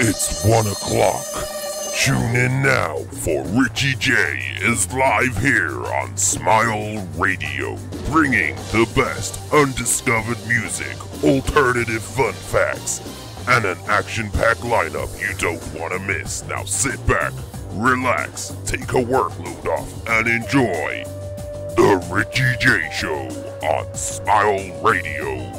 It's 1 o'clock. Tune in now for Ritchie J is live here on Smile Radio, bringing the best undiscovered music, alternative fun facts, and an action-packed lineup you don't want to miss. Now sit back, relax, take a workload off, and enjoy the Ritchie J Show on Smile Radio.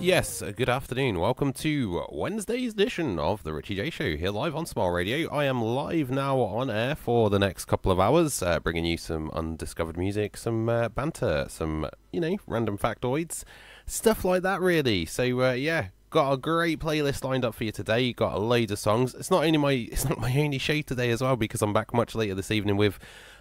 Yes, good afternoon. Welcome to Wednesday's edition of the Ritchie J Show here live on Smile Radio. I am live now on air for the next couple of hours, bringing you some undiscovered music, some banter, some, random factoids, stuff like that really. So, got a great playlist lined up for you today. Got a load of songs. It's not my only show today as well, because I'm back much later this evening with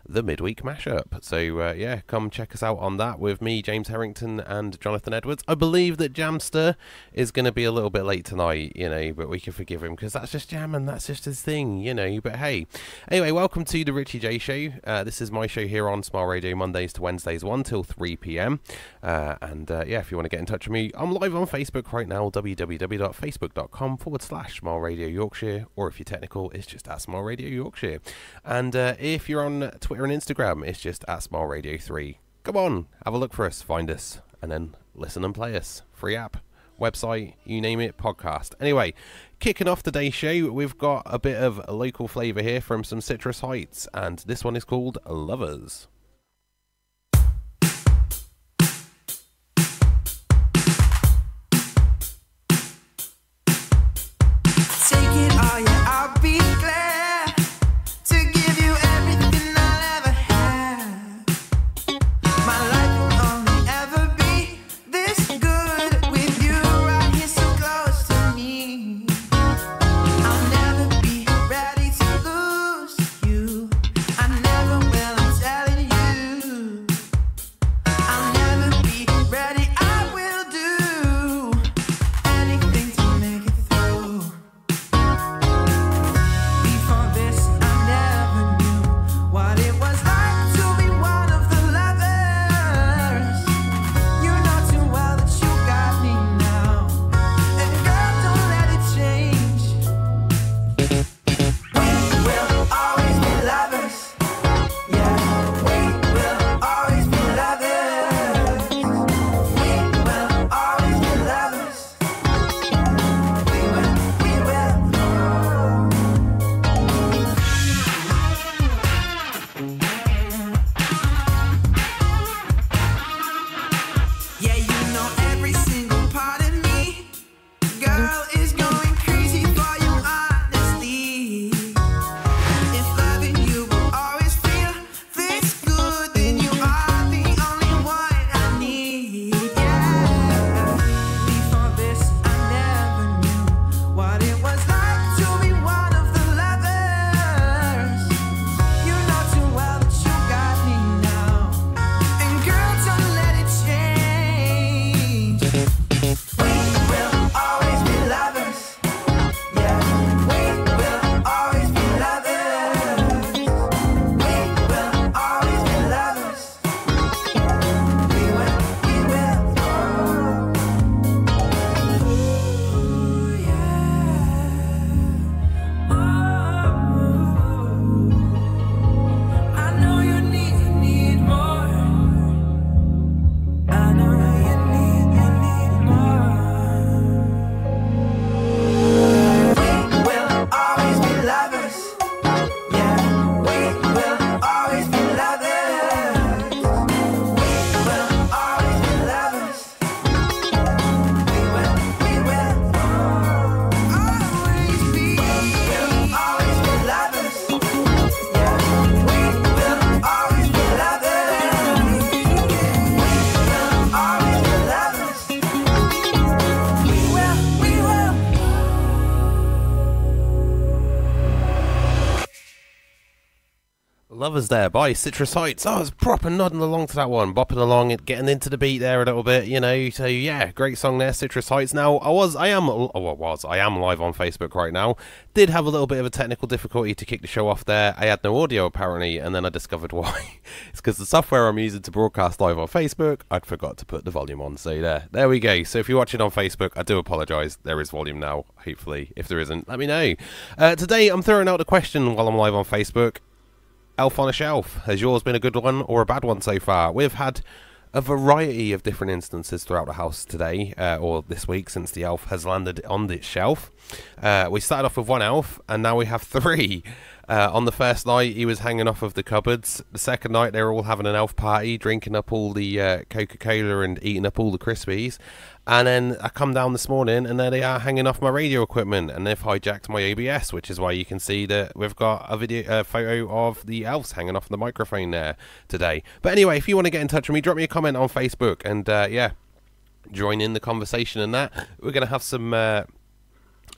the midweek mashup. So come check us out on that with me, James Harrington, and Jonathan Edwards. I believe that Jamster is going to be a little bit late tonight, but we can forgive him because that's just Jam and that's just his thing, But hey, anyway, welcome to the Ritchie J Show. This is my show here on Smile Radio, Mondays to Wednesdays, 1 till 3 p.m. If you want to get in touch with me, I'm live on Facebook right now, www.facebook.com/Smile Radio Yorkshire, or if you're technical, it's just at Smile Radio Yorkshire. And if you're on Twitter and Instagram, it's just at Smile Radio 3. Come on, have a look for us, find us, and then listen and play us. Free app, website, you name it, podcast. Anyway, kicking off today's show, we've got a bit of a local flavour here from some Citrus Heights, and this one is called Lovers. Take it all, yeah, I'll be glad to give you everything I'll ever have. My life will only ever be this good with you right here so close to me. I'll never be ready to lose you. I never will, I'm telling you. Lovers there by Citrus Heights. I was proper nodding along to that one, bopping along and getting into the beat there a little bit, you know. So yeah, great song there, Citrus Heights. Now I am live on Facebook right now. Did have a little bit of a technical difficulty to kick the show off there. I had no audio apparently, and then I discovered why. It's because the software I'm using to broadcast live on Facebook, I'd forgot to put the volume on. So there we go. So if you're watching on Facebook, I do apologise. There is volume now. Hopefully, if there isn't, let me know. Today I'm throwing out a question while I'm live on Facebook. Elf on a Shelf. Has yours been a good one or a bad one so far? We've had a variety of different instances throughout the house today, or this week, since the elf has landed on its shelf. We started off with one elf, and now we have three. On the first night, he was hanging off of the cupboards. The second night, they were all having an elf party, drinking up all the Coca-Cola and eating up all the Crispies. And then I come down this morning, and there they are hanging off my radio equipment, and they've hijacked my OBS, which is why you can see that we've got a photo of the elves hanging off the microphone there today. But anyway, if you want to get in touch with me, drop me a comment on Facebook, and yeah, join in the conversation and that. We're going to have some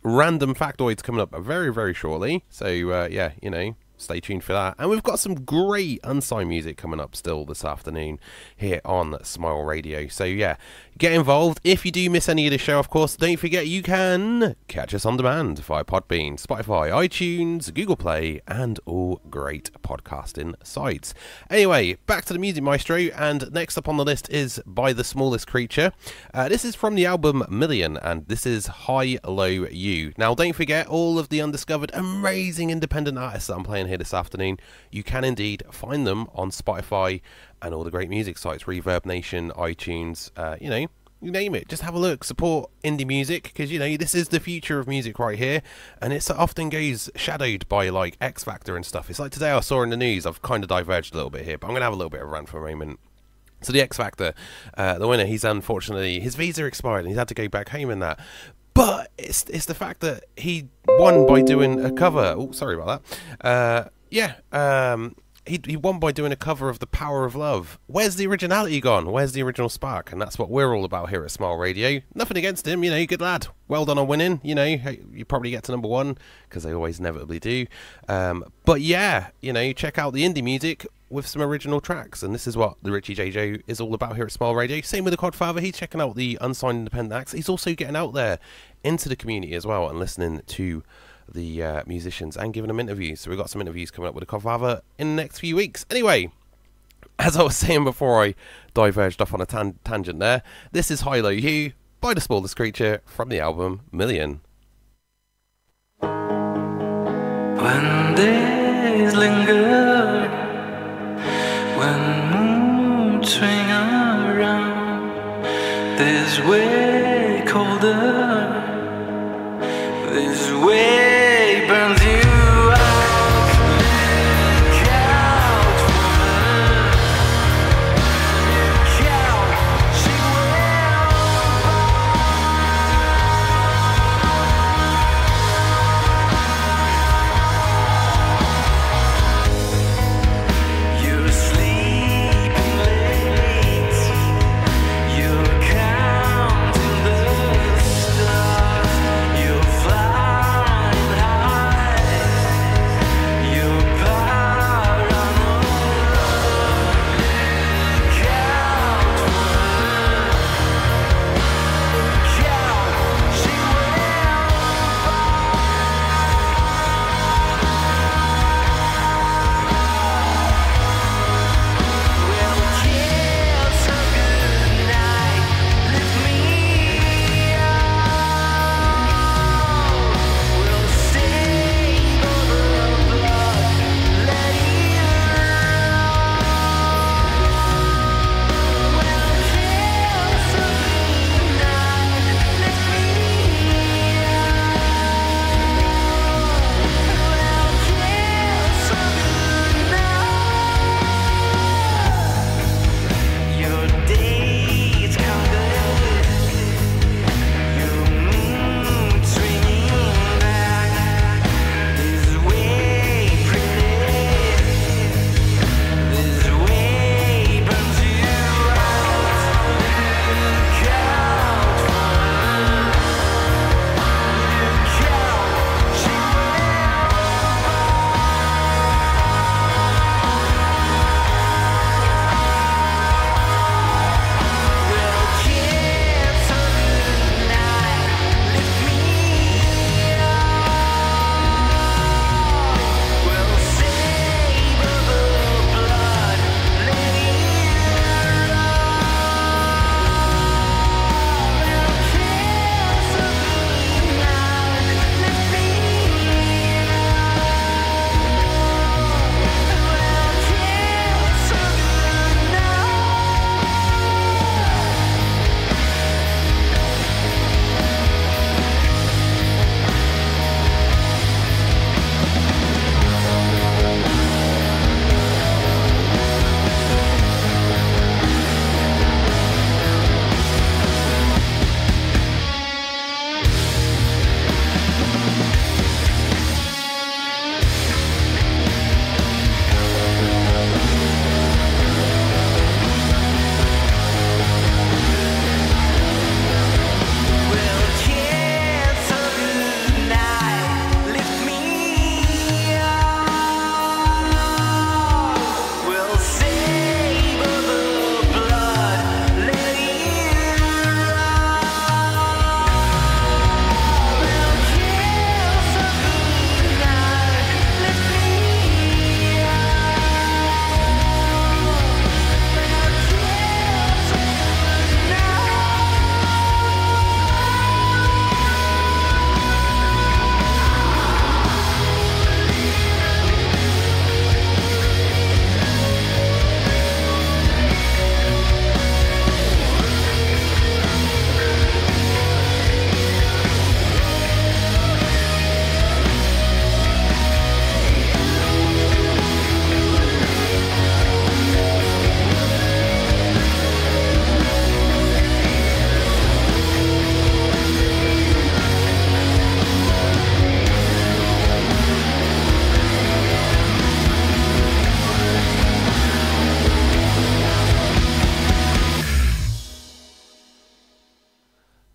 random factoids coming up very, very shortly. So yeah, you know, stay tuned for that. And we've got some great unsigned music coming up still this afternoon here on Smile Radio. So yeah, get involved. If you do miss any of the show, of course, don't forget you can catch us on demand via Podbean, Spotify, iTunes, Google Play, and all great podcasting sites. Anyway, back to the Music Maestro, and next up on the list is By the Smallest Creature. This is from the album Million, and this is High Low You. Now, don't forget all of the undiscovered, amazing independent artists that I'm playing here this afternoon. You can indeed find them on Spotify and all the great music sites, Reverb Nation, iTunes, you know, you name it. Just have a look, support indie music, because, you know, this is the future of music right here, and it often goes shadowed by, like, X Factor and stuff. It's like today I saw in the news, I've kind of diverged a little bit here, but I'm going to have a little bit of a rant for a moment. So the X Factor, the winner, he's unfortunately, his visa expired, and he's had to go back home and that. But it's the fact that he won by doing a cover. Oh, sorry about that. He won by doing a cover of The Power of Love. Where's the originality gone? Where's the original spark? And that's what we're all about here at Smile Radio. Nothing against him, you know, good lad. Well done on winning, you know. You probably get to number one, because they always inevitably do. But yeah, you know, check out the indie music with some original tracks, and this is what the Ritchie J is all about here at Smile Radio. Same with the Codfather. He's checking out the unsigned independent acts. He's also getting out there into the community as well and listening to the musicians and giving them interviews. So we've got some interviews coming up with the Codfather in the next few weeks. Anyway, as I was saying before I diverged off on a tangent there, this is High Low You by the Smallest Creature from the album Million. When days linger, when moods swing around, this way colder, this way burns you out. Look out for her, look out, she will. You're sleeping late, you're counting the stars.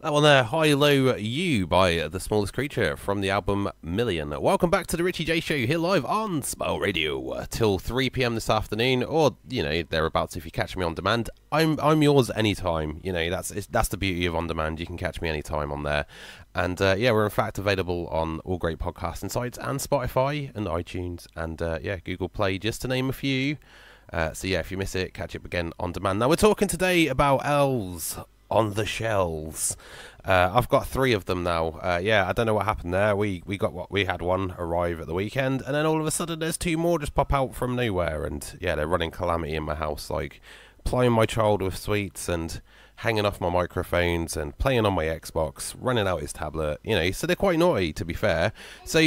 That one there, High Low You by The Smallest Creature from the album Million. Welcome back to the Ritchie J Show here live on Smile Radio till 3 p.m. this afternoon, or, you know, thereabouts if you catch me on demand. I'm yours anytime. You know, that's the beauty of on demand. You can catch me anytime on there. And yeah, we're in fact available on all great podcasting sites and Spotify and iTunes and yeah, Google Play, just to name a few. So yeah, if you miss it, catch it again on demand. Now we're talking today about elves on the shelves. I've got 3 of them now. Yeah, I don't know what happened there. We had one arrive at the weekend, and then all of a sudden there's 2 more just pop out from nowhere, and yeah, they're running calamity in my house, like plying my child with sweets and hanging off my microphones and playing on my Xbox, running out his tablet, you know, so they're quite naughty, to be fair. So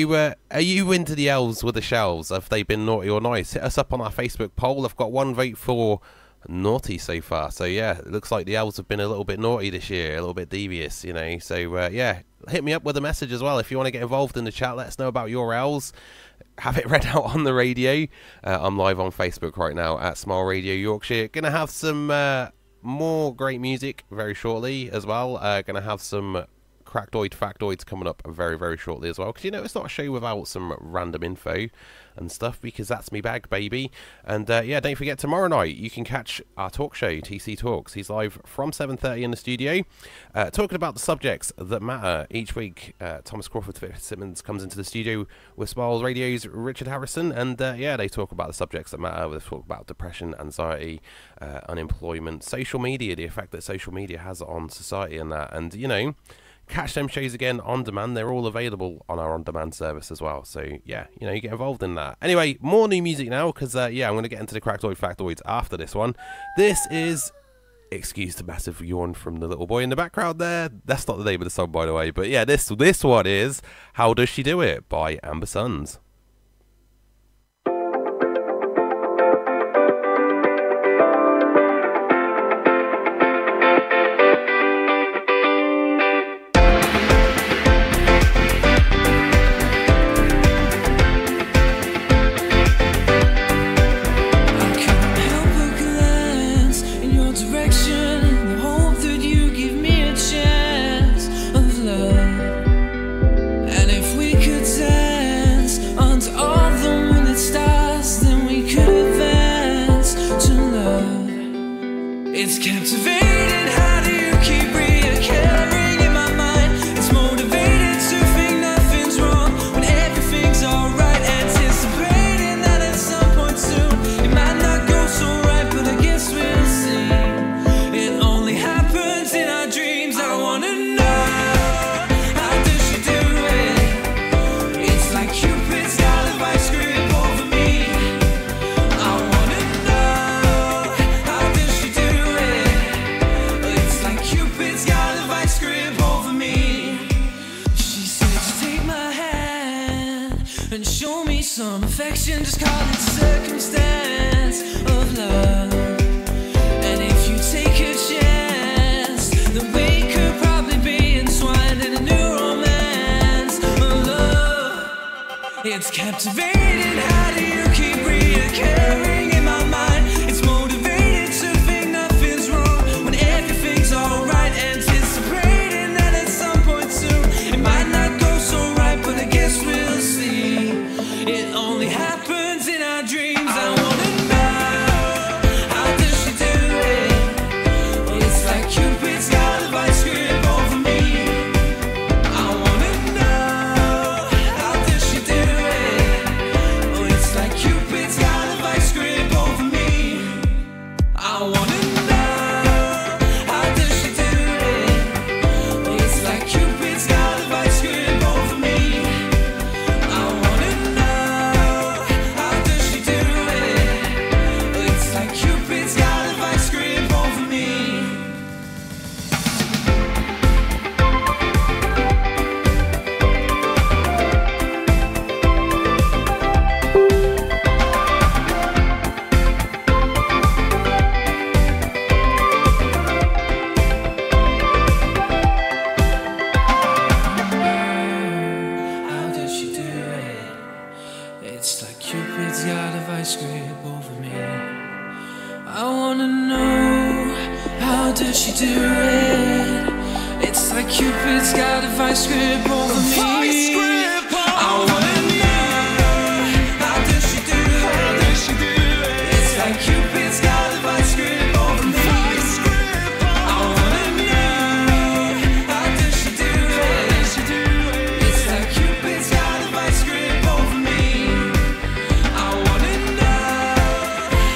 are you into the elves with the shelves? Have they been naughty or nice? Hit us up on our Facebook poll. I've got 1 vote for naughty so far, so yeah, it looks like the elves have been a little bit naughty this year, a little bit devious, you know. So yeah, hit me up with a message as well if you want to get involved in the chat. Let us know about your elves, have it read out on the radio. I'm live on Facebook right now at Smile Radio Yorkshire. Gonna have some more great music very shortly as well. Gonna have some Cractoid Factoids coming up very, very shortly as well, because, you know, it's not a show without some random info and stuff, because that's me bag, baby. And yeah, don't forget, tomorrow night you can catch our talk show, TC Talks. He's live from 7:30 in the studio, talking about the subjects that matter each week. Thomas Crawford Fitzsimmons comes into the studio with Smiles Radio's Richard Harrison, and yeah, they talk about the subjects that matter. They talk about depression, anxiety, unemployment, social media, the effect that social media has on society and that. And, you know, catch them shows again on demand. They're all available on our on-demand service as well. So yeah, you know, you get involved in that. Anyway, more new music now, because yeah, I'm going to get into the Cractoid Factoids after this one. This is, excuse the massive yawn from the little boy in the background there. That's not the name of the song, by the way. But yeah, this one is How Does She Do It by Amber Sons. Just call it circumstance of love. And if you take a chance, then we could probably be entwined in a new romance of love. It's captivating. How do you keep reoccurring in my mind? It's motivated to think nothing's wrong when everything's alright. Anticipating that at some point soon it might not go so right, but I guess we'll see. It only happens in our dreams. I wanna know, how does she do it? It's like Cupid's got a vice grip over me. I wanna know, how does she do it? Oh, it's like Cupid's got a vice grip over me. I wanna know, how does she do it? Oh, it's like Cupid's got a vice grip over me. I wanna know, how does she do it? Oh, it's like Cupid's got a vice grip over me. How does she do it? It's like Cupid's got a vice grip over me. I wanna know, how does she do it? It's It's like Cupid's got a vice grip over me. I wanna know, how does she do it? How does she do it? It's like Cupid's got a vice grip over me. I wanna know, how does she do it? How does she do it? It's like Cupid's got a vice grip over me. I wanna know,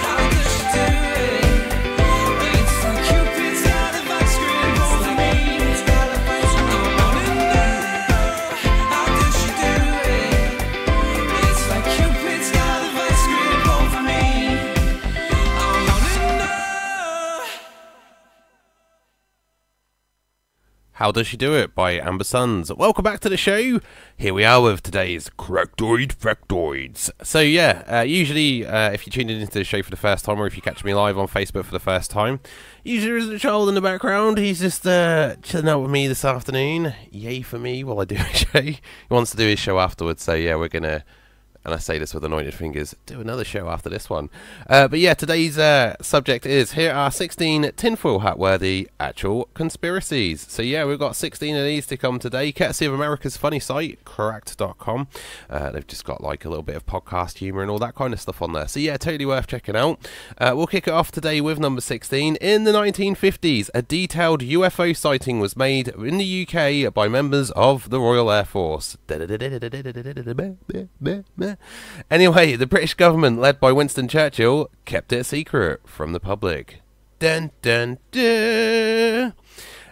how does she do it? It's like Cupid's got a vice grip over me. I wanna know, how does she do it? It's like Cupid's got a vice grip over me. I wanna know. How Does She Do It by Amber Sons. Welcome back to the show. Here we are with today's Correctoid Factoids. So yeah, usually if you tuned into the show for the first time, or if you catch me live on Facebook for the first time, usually there's a child in the background. He's just chilling out with me this afternoon. Yay for me while I do a show. He wants to do his show afterwards, so yeah, we're gonna, and I say this with anointed fingers, do another show after this one. But yeah, today's subject is, here are 16 tinfoil hat worthy actual conspiracies. So yeah, we've got 16 of these to come today, courtesy of America's funny site, correct.com. They've just got like a little bit of podcast humour and all that kind of stuff on there. So yeah, totally worth checking out. We'll kick it off today with number 16. In the 1950s, a detailed UFO sighting was made in the UK by members of the Royal Air Force. Anyway, the British government, led by Winston Churchill, kept it a secret from the public. Dun dun dun.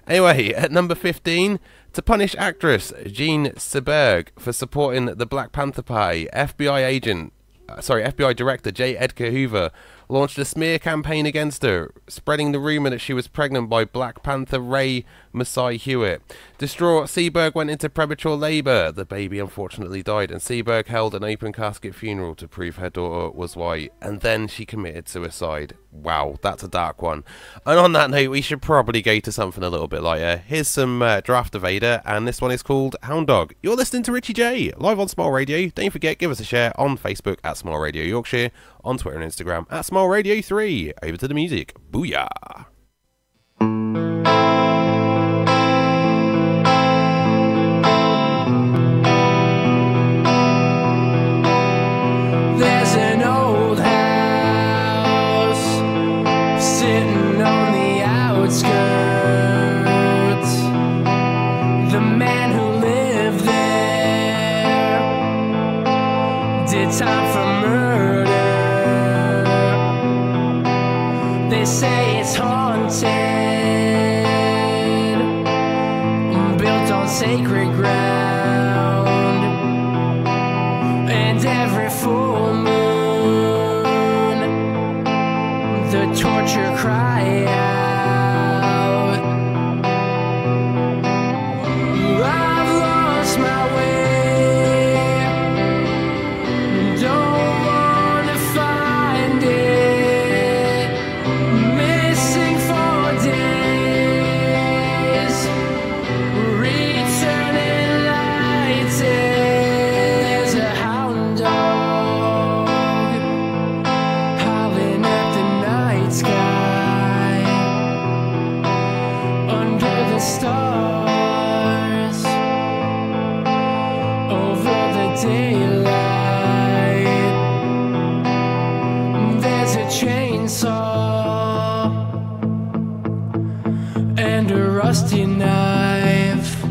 Anyway, at number 15, to punish actress Jean Seberg for supporting the Black Panther Party, FBI Director J. Edgar Hoover launched a smear campaign against her, spreading the rumour that she was pregnant by Black Panther Ray Masai Hewitt. Distraught, Seberg went into premature labour. The baby unfortunately died, and Seberg held an open casket funeral to prove her daughter was white, and then she committed suicide. Wow, that's a dark one. And on that note, we should probably go to something a little bit lighter. Here's some Draft of Vader, and this one is called Hound Dog. You're listening to Ritchie J, live on Smile Radio. Don't forget, give us a share on Facebook at Smile Radio Yorkshire, on Twitter and Instagram at Smile Radio 3. Over to the music. Booyah! There's an old house sitting on the outskirts. The man who lived there did time for murder. They say it's haunted, built on sacred ground, and every full moon the torture cry out. I've lost my way, don't wanna find it, missing for days, returning lighted. There's a hound dog howling at the night sky, under the stars, over the daylight. There's a chainsaw and a rusty knife,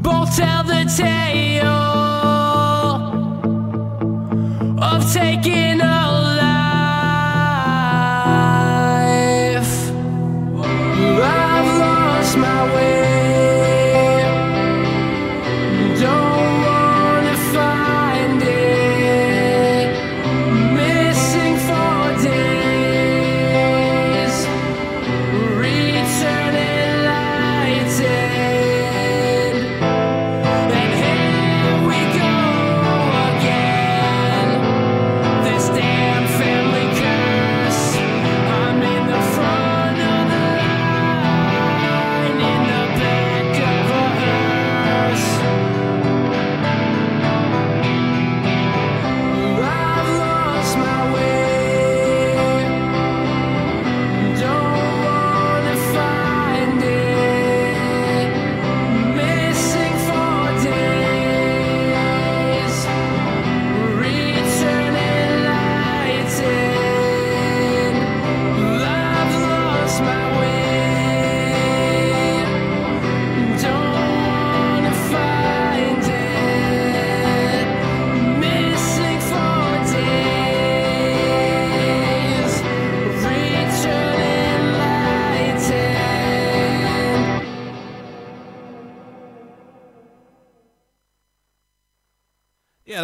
both tell the tale of taking a life. I've lost my way, don't wanna find it, missing for days, returning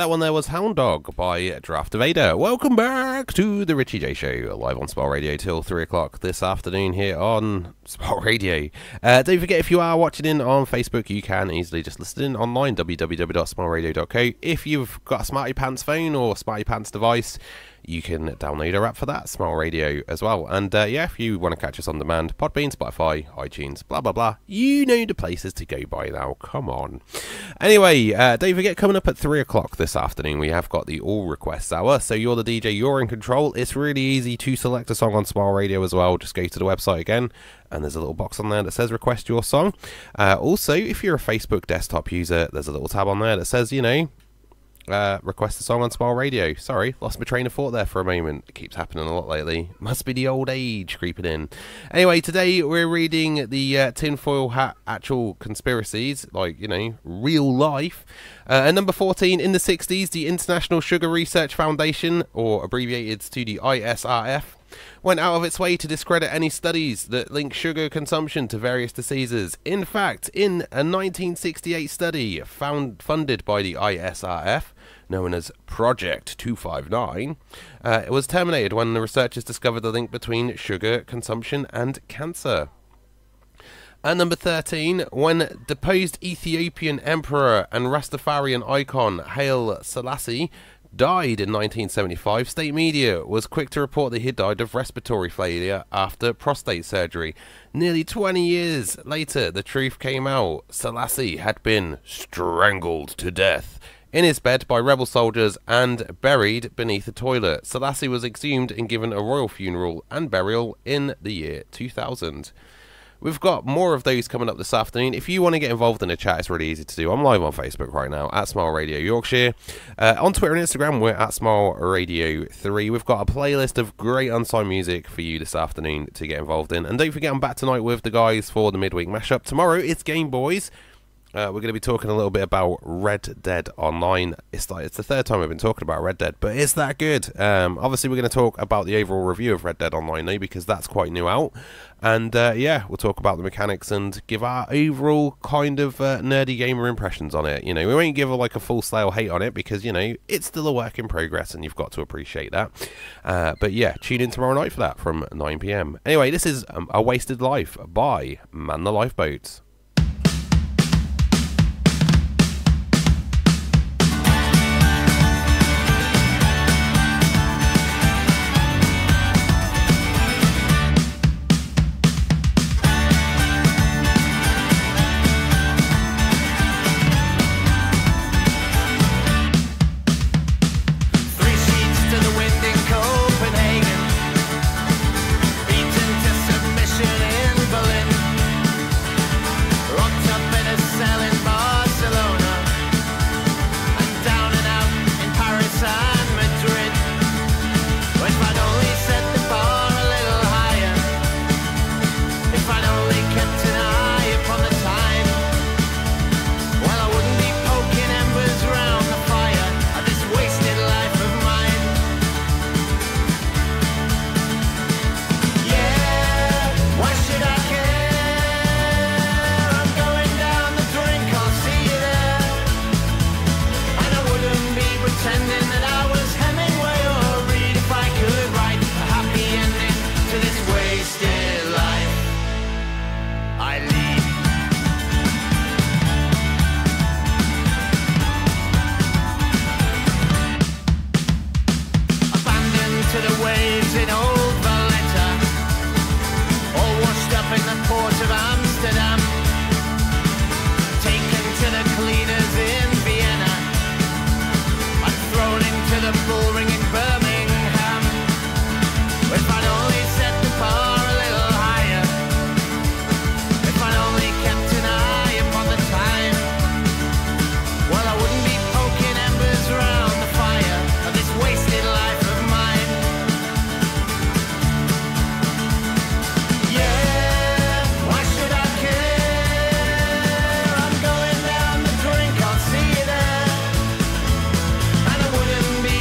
that one there was Hound Dog by Draft Evader. Welcome back to the Ritchie J Show, live on Smile Radio till 3 o'clock this afternoon here on Smile Radio. Don't forget, if you are watching in on Facebook, you can easily just listen in online, www.smileradio.co. If you've got a Smarty Pants phone or Smarty Pants device, you can download our app for that, Smile Radio, as well. And yeah, if you want to catch us on demand, Podbean, Spotify, iTunes, blah, blah, blah. You know the places to go by now. Come on. Anyway, don't forget, coming up at 3 o'clock this afternoon, we have got the All Requests Hour. So you're the DJ, you're in control. It's really easy to select a song on Smile Radio as well. Just go to the website again, and there's a little box on there that says request your song. Also, if you're a Facebook desktop user, there's a little tab on there that says, you know, request a song on Smile Radio. Sorry, lost my train of thought there for a moment. It keeps happening a lot lately. Must be the old age creeping in. Anyway, today we're reading the tinfoil hat actual conspiracies, like, you know, real life. At number 14, in the 60s, the International Sugar Research Foundation, or abbreviated to the ISRF, went out of its way to discredit any studies that link sugar consumption to various diseases. In fact, in a 1968 study funded by the ISRF, known as Project 259, it was terminated when the researchers discovered the link between sugar consumption and cancer. At number 13, when deposed Ethiopian emperor and Rastafarian icon Haile Selassie died in 1975, state media was quick to report that he died of respiratory failure after prostate surgery. Nearly 20 years later, the truth came out. Selassie had been strangled to death in his bed by rebel soldiers and buried beneath a toilet. Selassie was exhumed and given a royal funeral and burial in the year 2000. We've got more of those coming up this afternoon. If you want to get involved in the chat, it's really easy to do. I'm live on Facebook right now, at Smile Radio Yorkshire. On Twitter and Instagram, we're at Smile Radio 3. We've got a playlist of great unsigned music for you this afternoon to get involved in. And don't forget, I'm back tonight with the guys for the midweek mashup. Tomorrow, it's Game Boys. We're going to be talking a little bit about Red Dead Online. It's the third time we've been talking about Red Dead, but it's that good. Obviously, we're going to talk about the overall review of Red Dead Online now, because that's quite new out. And yeah, we'll talk about the mechanics and give our overall kind of nerdy gamer impressions on it. You know, we won't give like a full-scale hate on it, because, you know, it's still a work in progress and you've got to appreciate that. But yeah, tune in tomorrow night for that from 9 PM. Anyway, this is A Wasted Life by Man the Lifeboats.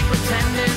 Pretending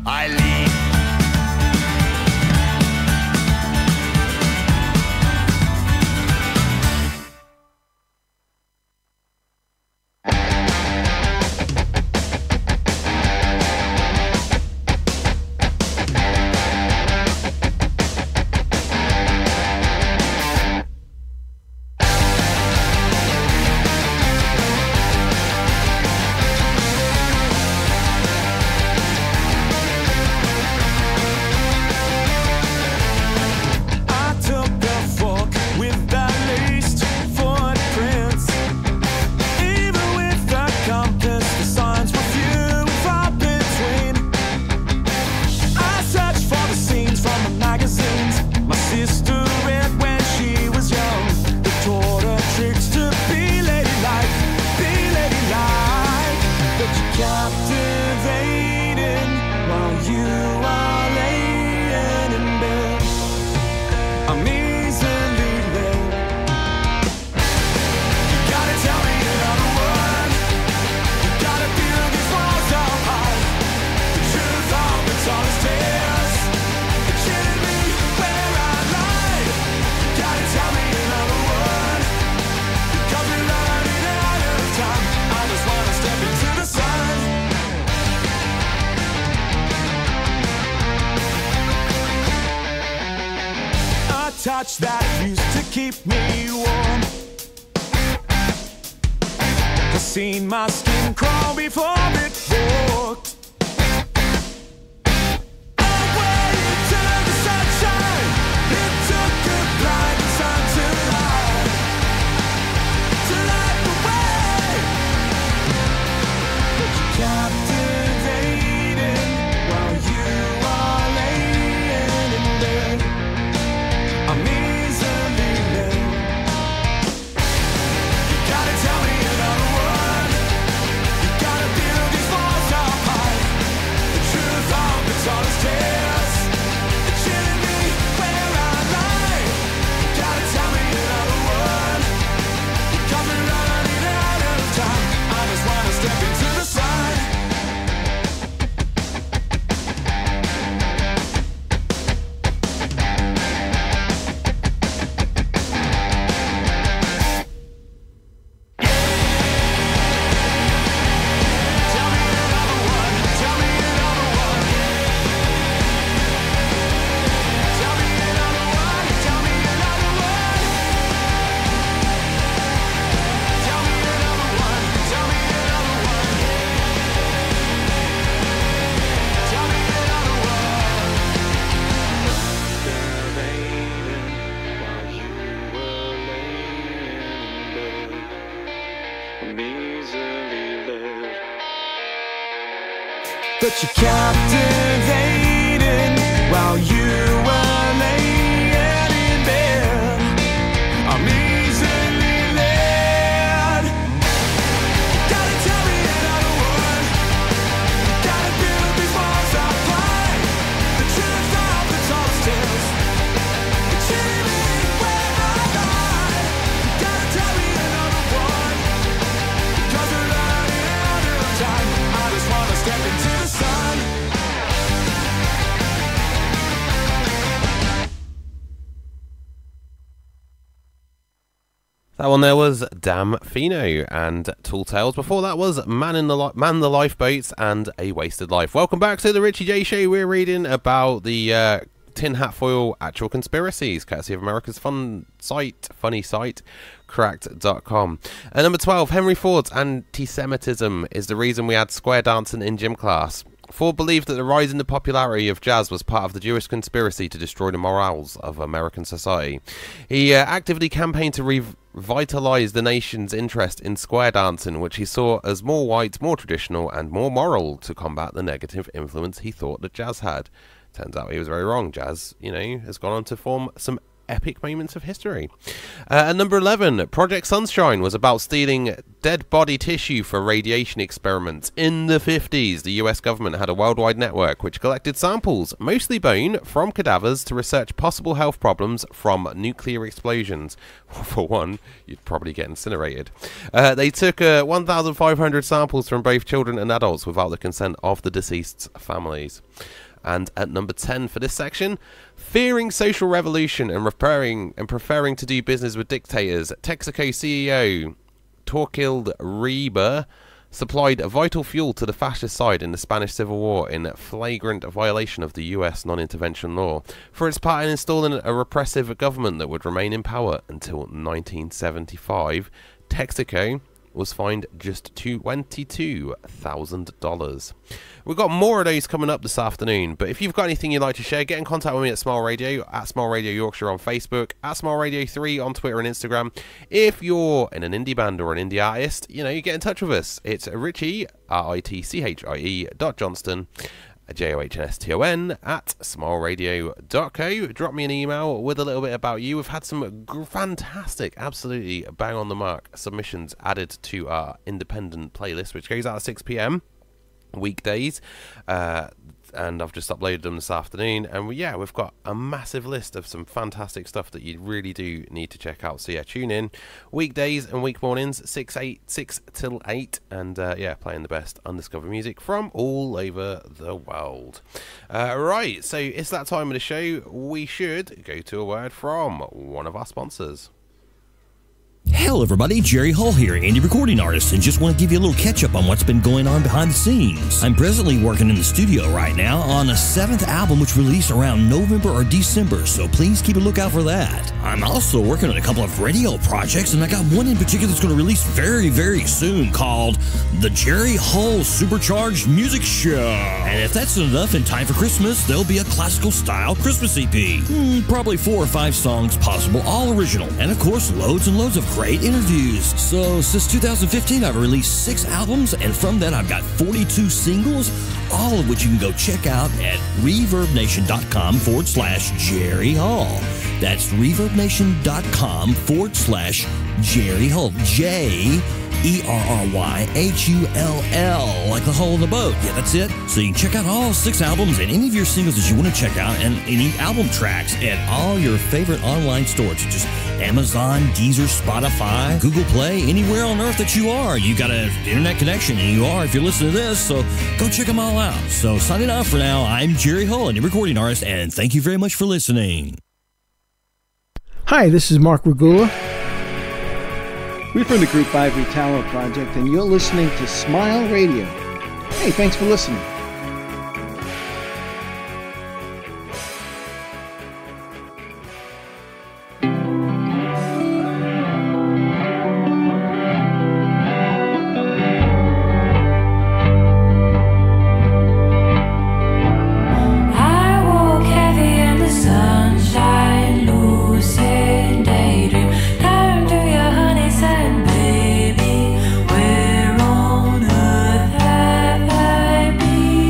Eileen. Touch that used to keep me warm. I've seen my skin crawl before it walked. Away to the sunshine. It took a blind sun to light the way. But you captivated while you are laying in bed. I'm easily led. You gotta tell me another word. You gotta build these walls up high. The truth of it's all is tears. It's chilling me where I lie. You gotta tell me another word. Because we're running out of time. I just wanna step into the sun. Tell me another one. Tell me another one. Tell me another one. Tell me another one. Tell me another one. Tell me another one. Tell me another one. While you were laying in bed, I'm easily led. But you captivated while you were laying in bed. I'm easily led. Gotta tell me another word. Gotta build these walls up high. The truth of it's all it tells. It's chilling me where I lie. Gotta tell me another one. Because we're running out of time. I just wanna step into the sun. That one there was Damn Fino and Tall Tales. Before that was Man the Lifeboats and A Wasted Life. Welcome back to the Ritchie J Show. We're reading about the tin hat foil actual conspiracies, courtesy of America's funny site, cracked.com. Number 12, Henry Ford's anti-Semitism is the reason we had square dancing in gym class. Ford believed that the rise in the popularity of jazz was part of the Jewish conspiracy to destroy the morals of American society. He actively campaigned to revitalize the nation's interest in square dancing, which he saw as more white, more traditional, and more moral to combat the negative influence he thought that jazz had. Turns out he was very wrong. Jazz, has gone on to form some epic moments of history. At number 11, Project Sunshine was about stealing dead body tissue for radiation experiments. In the 50s, the US government had a worldwide network which collected samples, mostly bone, from cadavers to research possible health problems from nuclear explosions. For one, you'd probably get incinerated. They took 1,500 samples from both children and adults without the consent of the deceased's families. And at number 10 for this section, fearing social revolution and preferring to do business with dictators, Texaco CEO Torquilde Reba supplied vital fuel to the fascist side in the Spanish Civil War in flagrant violation of the US non-intervention law for its part in installing a repressive government that would remain in power until 1975. Texaco was fined just $22,000. We've got more of those coming up this afternoon, but if you've got anything you'd like to share, get in contact with me at Smile Radio, at Smile Radio Yorkshire on Facebook, at Smile Radio 3 on Twitter and Instagram. If you're in an indie band or an indie artist, you get in touch with us. It's Ritchie, ritchie.johnston, JOHNSTON at smileradio.co. Drop me an email with a little bit about you. We've had some fantastic, absolutely bang on the mark submissions added to our independent playlist, which goes out at 6 p.m. weekdays. And I've just uploaded them this afternoon, and we've got a massive list of some fantastic stuff that you really do need to check out. So tune in weekdays and week mornings 6 till 8, and playing the best undiscovered music from all over the world. Right, so it's that time of the show. We should go to a word from one of our sponsors. Hello everybody, Jerry Hull here, indie recording artist, and just want to give you a little catch-up on what's been going on behind the scenes. I'm presently working in the studio right now on a 7th album which released around November or December, so please keep a lookout for that. I'm also working on a couple of radio projects, and I got one in particular that's going to release very, very soon called The Jerry Hull Supercharged Music Show. And if that's not enough, in time for Christmas, there'll be a classical-style Christmas EP. Probably 4 or 5 songs possible, all original, and of course, loads and loads of great interviews. So since 2015, I've released 6 albums, and from that I've got 42 singles, all of which you can go check out at reverbnation.com/Jerry Hull. That's reverbnation.com/Jerry Hull. JERRYHULL, like the hole in the boat. Yeah, that's it. So you can check out all 6 albums and any of your singles that you want to check out, and any album tracks at all your favorite online stores. Just Amazon, Deezer, Spotify, Google Play, anywhere on earth that you are. You got an internet connection, and you are if you're listening to this, so go check them all out. So signing off for now, I'm Jerry Hull, a recording artist, and thank you very much for listening. Hi, this is Mark Regula. We're from the Group Ivory Tower Project, and you're listening to Smile Radio. Hey, thanks for listening. Baby, where on earth have I been?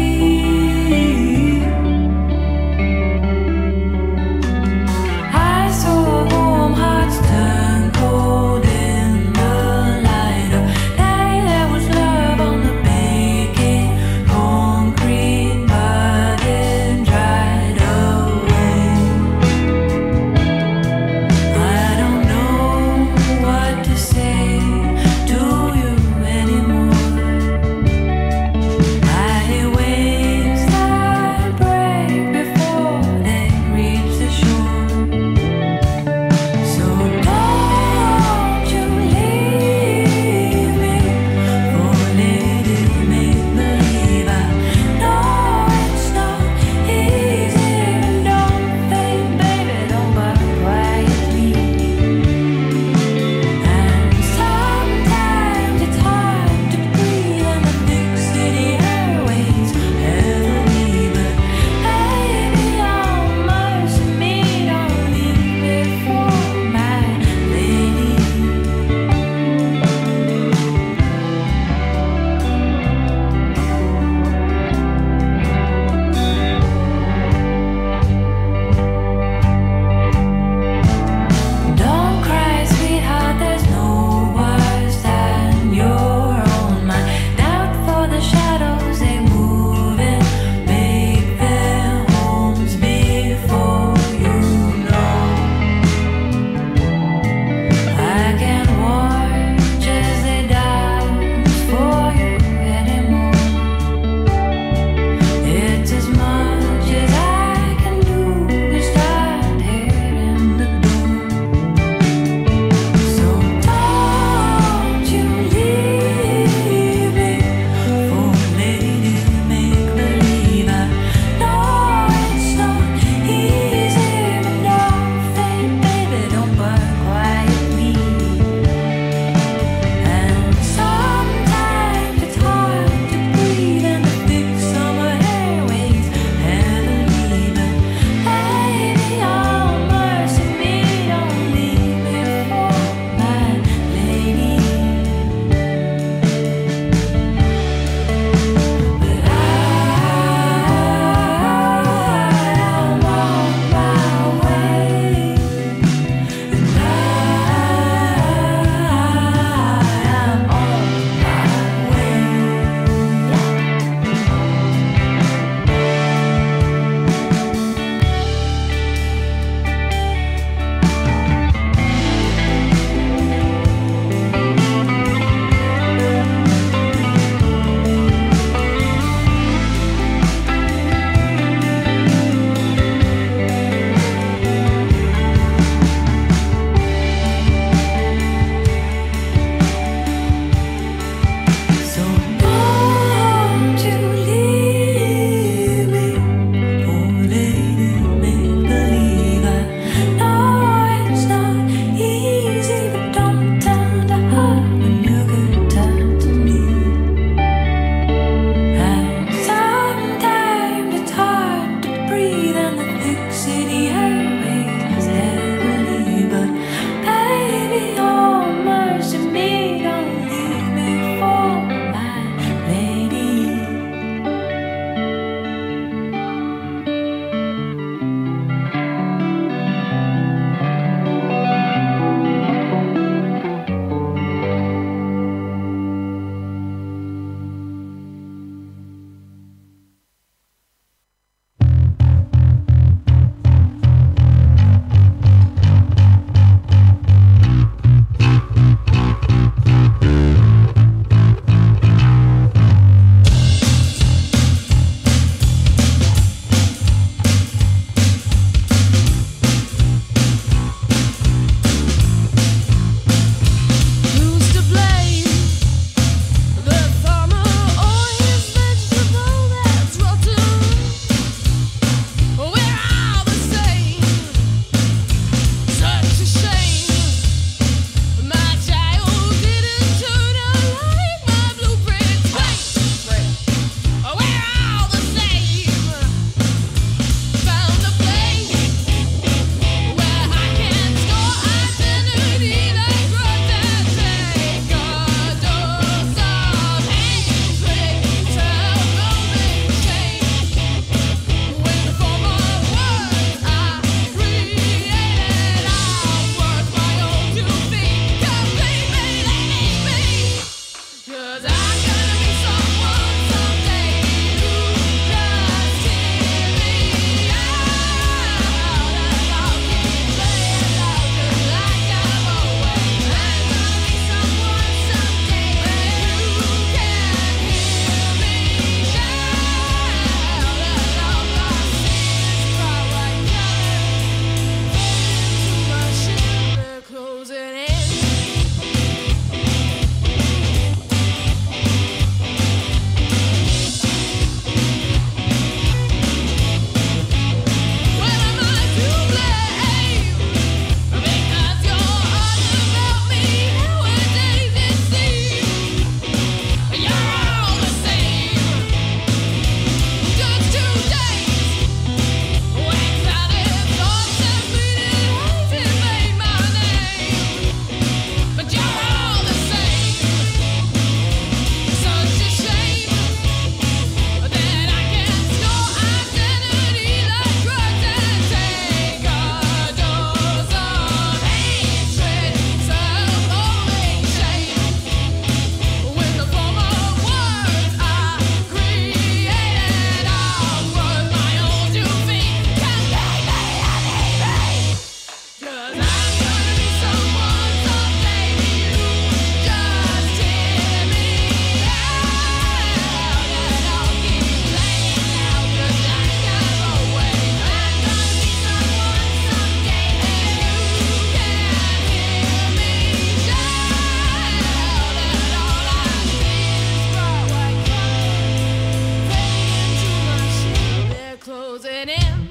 closing in.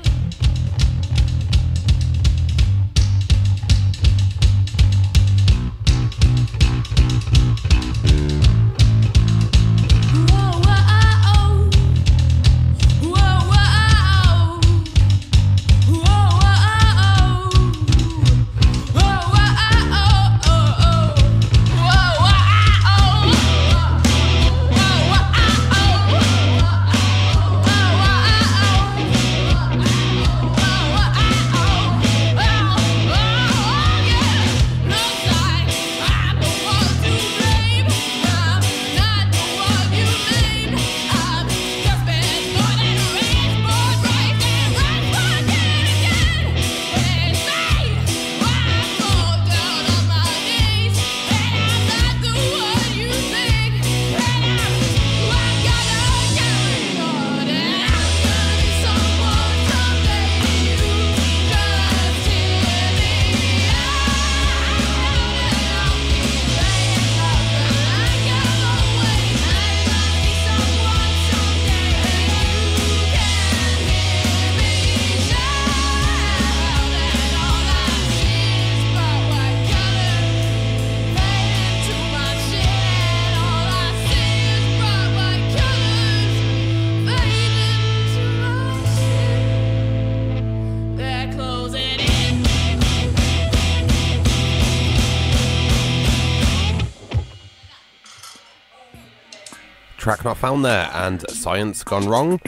Track not found there, and Science Gone Wrong.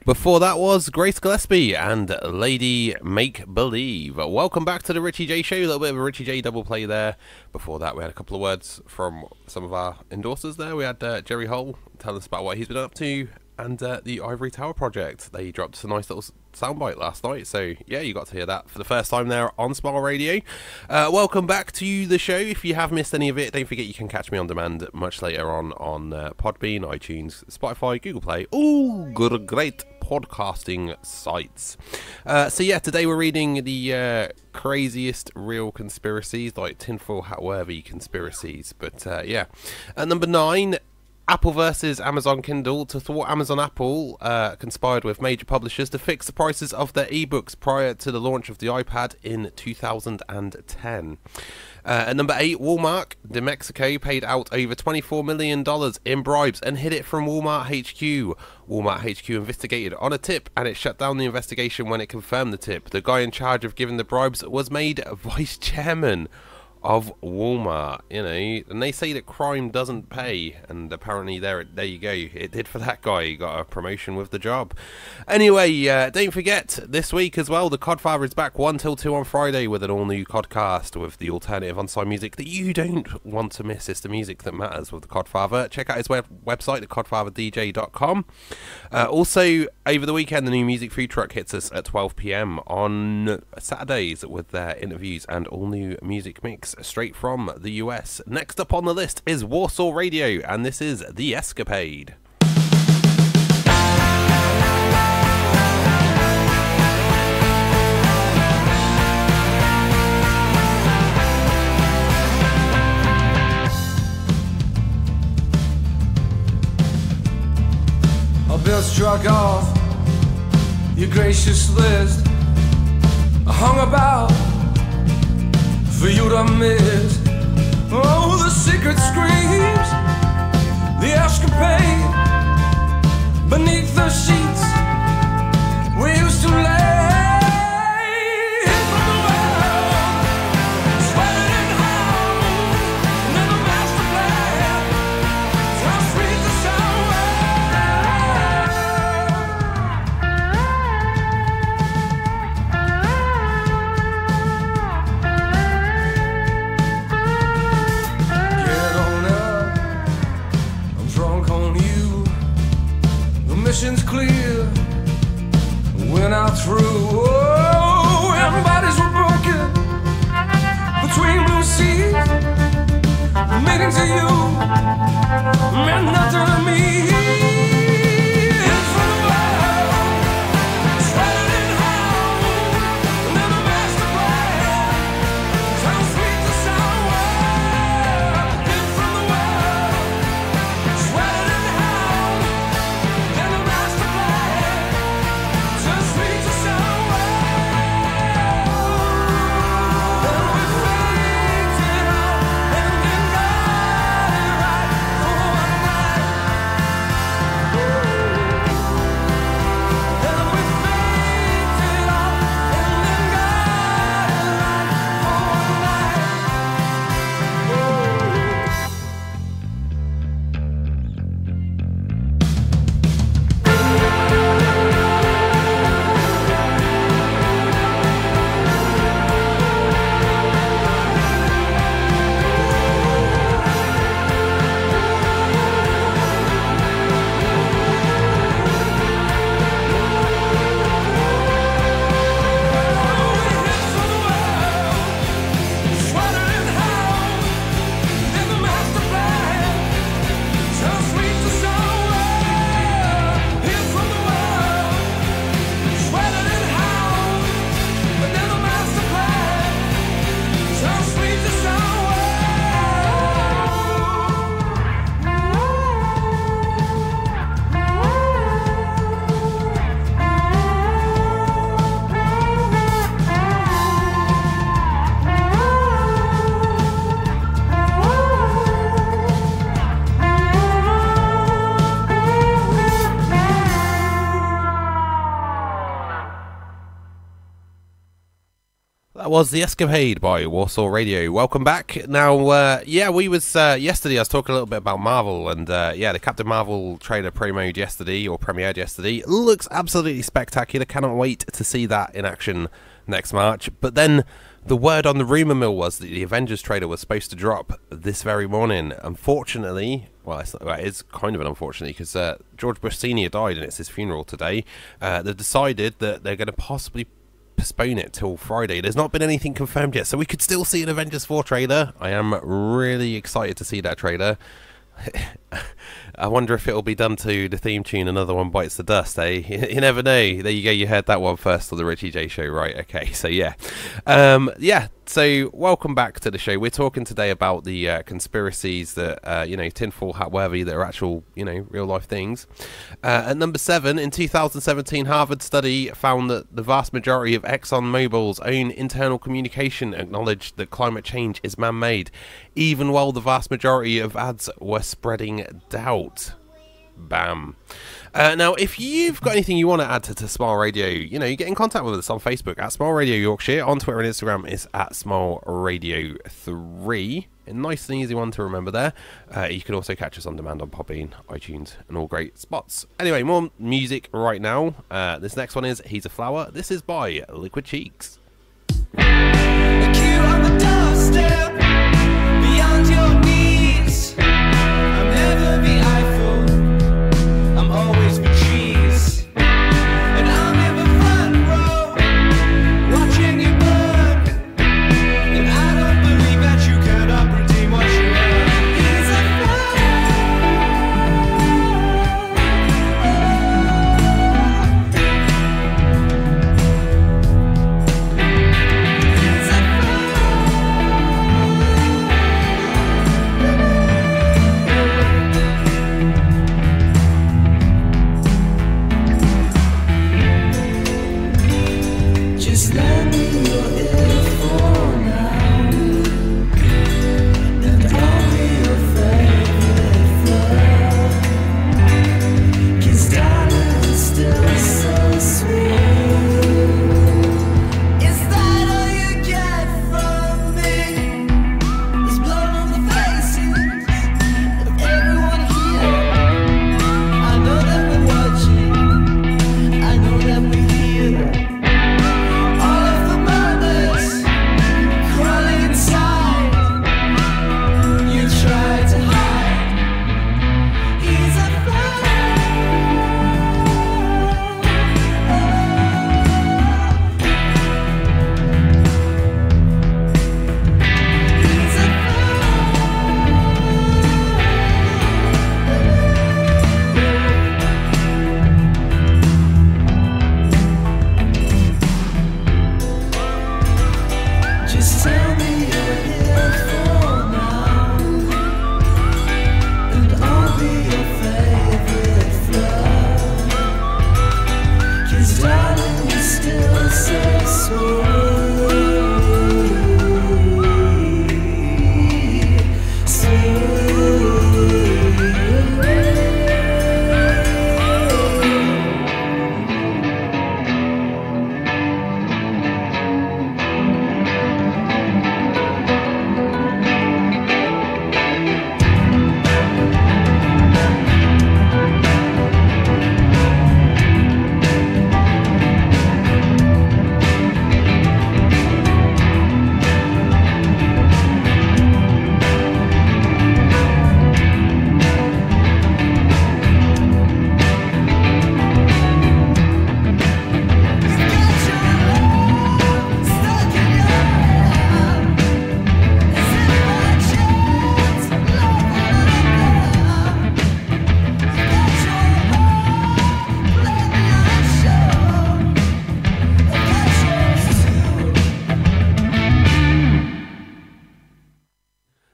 Before that was Grace Gillespie and Lady Make Believe. Welcome back to the Ritchie J Show. A little bit of a Ritchie J double play there. Before that, we had a couple of words from some of our endorsers there. We had Jerry Hull tell us about what he's been up to, and the Ivory Tower project. They dropped us a nice little soundbite last night, so yeah, you got to hear that for the first time there on Smile Radio. Welcome back to the show. If you have missed any of it, don't forget you can catch me on demand much later on Podbean, iTunes, Spotify, Google Play, all good great podcasting sites. So yeah, today we're reading the craziest real conspiracies, like tinfoil hat worthy conspiracies. But yeah, at number 9, Apple versus Amazon Kindle. To thwart Amazon, Apple conspired with major publishers to fix the prices of their ebooks prior to the launch of the iPad in 2010. At number 8, Walmart de Mexico paid out over $24 million in bribes and hid it from Walmart HQ. Walmart HQ investigated on a tip, and it shut down the investigation when it confirmed the tip. The guy in charge of giving the bribes was made vice chairman of Walmart, you know, and they say that crime doesn't pay, and apparently there you go, it did for that guy. He got a promotion with the job. Anyway, don't forget, this week as well, the Codfather is back 1 till 2 on Friday with an all-new Codcast with the alternative unsigned music that you don't want to miss. It's the music that matters with the Codfather. Check out his website, thecodfatherdj.com. Also, over the weekend, the new music food truck hits us at 12 PM on Saturdays with their interviews and all-new music mix straight from the US. Next up on the list is Warsaw Radio, and this is The Escapade. Our bill struck off your gracious list. I hung about for you to miss. Oh, the secret screams, the escapade beneath the sheets we used to lay. Hid from the world, sweating in hell, and in the master plan, how sweet the sound mission's clear, went out through. Oh, and bodies were broken between blue seas. Meaning to you meant nothing to me. Hid from the world, sweating in hell, and then the master plan, how sweet the sound was. Hid from the world, sweating in hell, and the master plan, just That was The Escapade by Warsaw Radio. Welcome back. Now, we was yesterday I was talking a little bit about Marvel, and the Captain Marvel trailer premiered yesterday. Looks absolutely spectacular. Cannot wait to see that in action next March. But then the word on the rumour mill was that the Avengers trailer was supposed to drop this very morning. Unfortunately, it is kind of an unfortunately, because George Bush Sr. died and it's his funeral today. They've decided that they're going to possibly postpone it till Friday. There's not been anything confirmed yet, so we could still see an Avengers 4 trailer. I am really excited to see that trailer. I wonder if it'll be done to the theme tune Another One Bites the Dust, eh? You never know. There you go, you heard that one first on the Ritchie J show, right? Okay, so yeah. So welcome back to the show. We're talking today about the conspiracies that, tinfoil hat worthy, that are actual, real life things. At number 7, in 2017, Harvard study found that the vast majority of ExxonMobil's own internal communication acknowledged that climate change is man-made, even while the vast majority of ads were spreading doubt. Bam. Now, if you've got anything you want to add to Smile Radio, you get in contact with us on Facebook at Smile Radio Yorkshire. On Twitter and Instagram is at Smile Radio 3. A nice and easy one to remember there. You can also catch us on demand on Podbean, iTunes, and all great spots. Anyway, more music right now. This next one is He's a Flower. This is by Liquid Cheeks. A queue on the doorstep, beyond your knees. I'm never the Eiffel, I'm always Patrice. And I'm in the front row, watching you burn. And I don't believe that you cannot redeem what you earn. He's a just lend me your earphone now, and I'll be your favorite flower. 'Cause darling, it's still so sweet. Is that all you get from me? There's blood on the faces of everyone here. I know that we're watching, I know that we're here. All of the murders crawling inside, you try to hide. He's a just tell me you're here for now, and I'll be your favorite flower. 'Cause darling, you're still so sweet.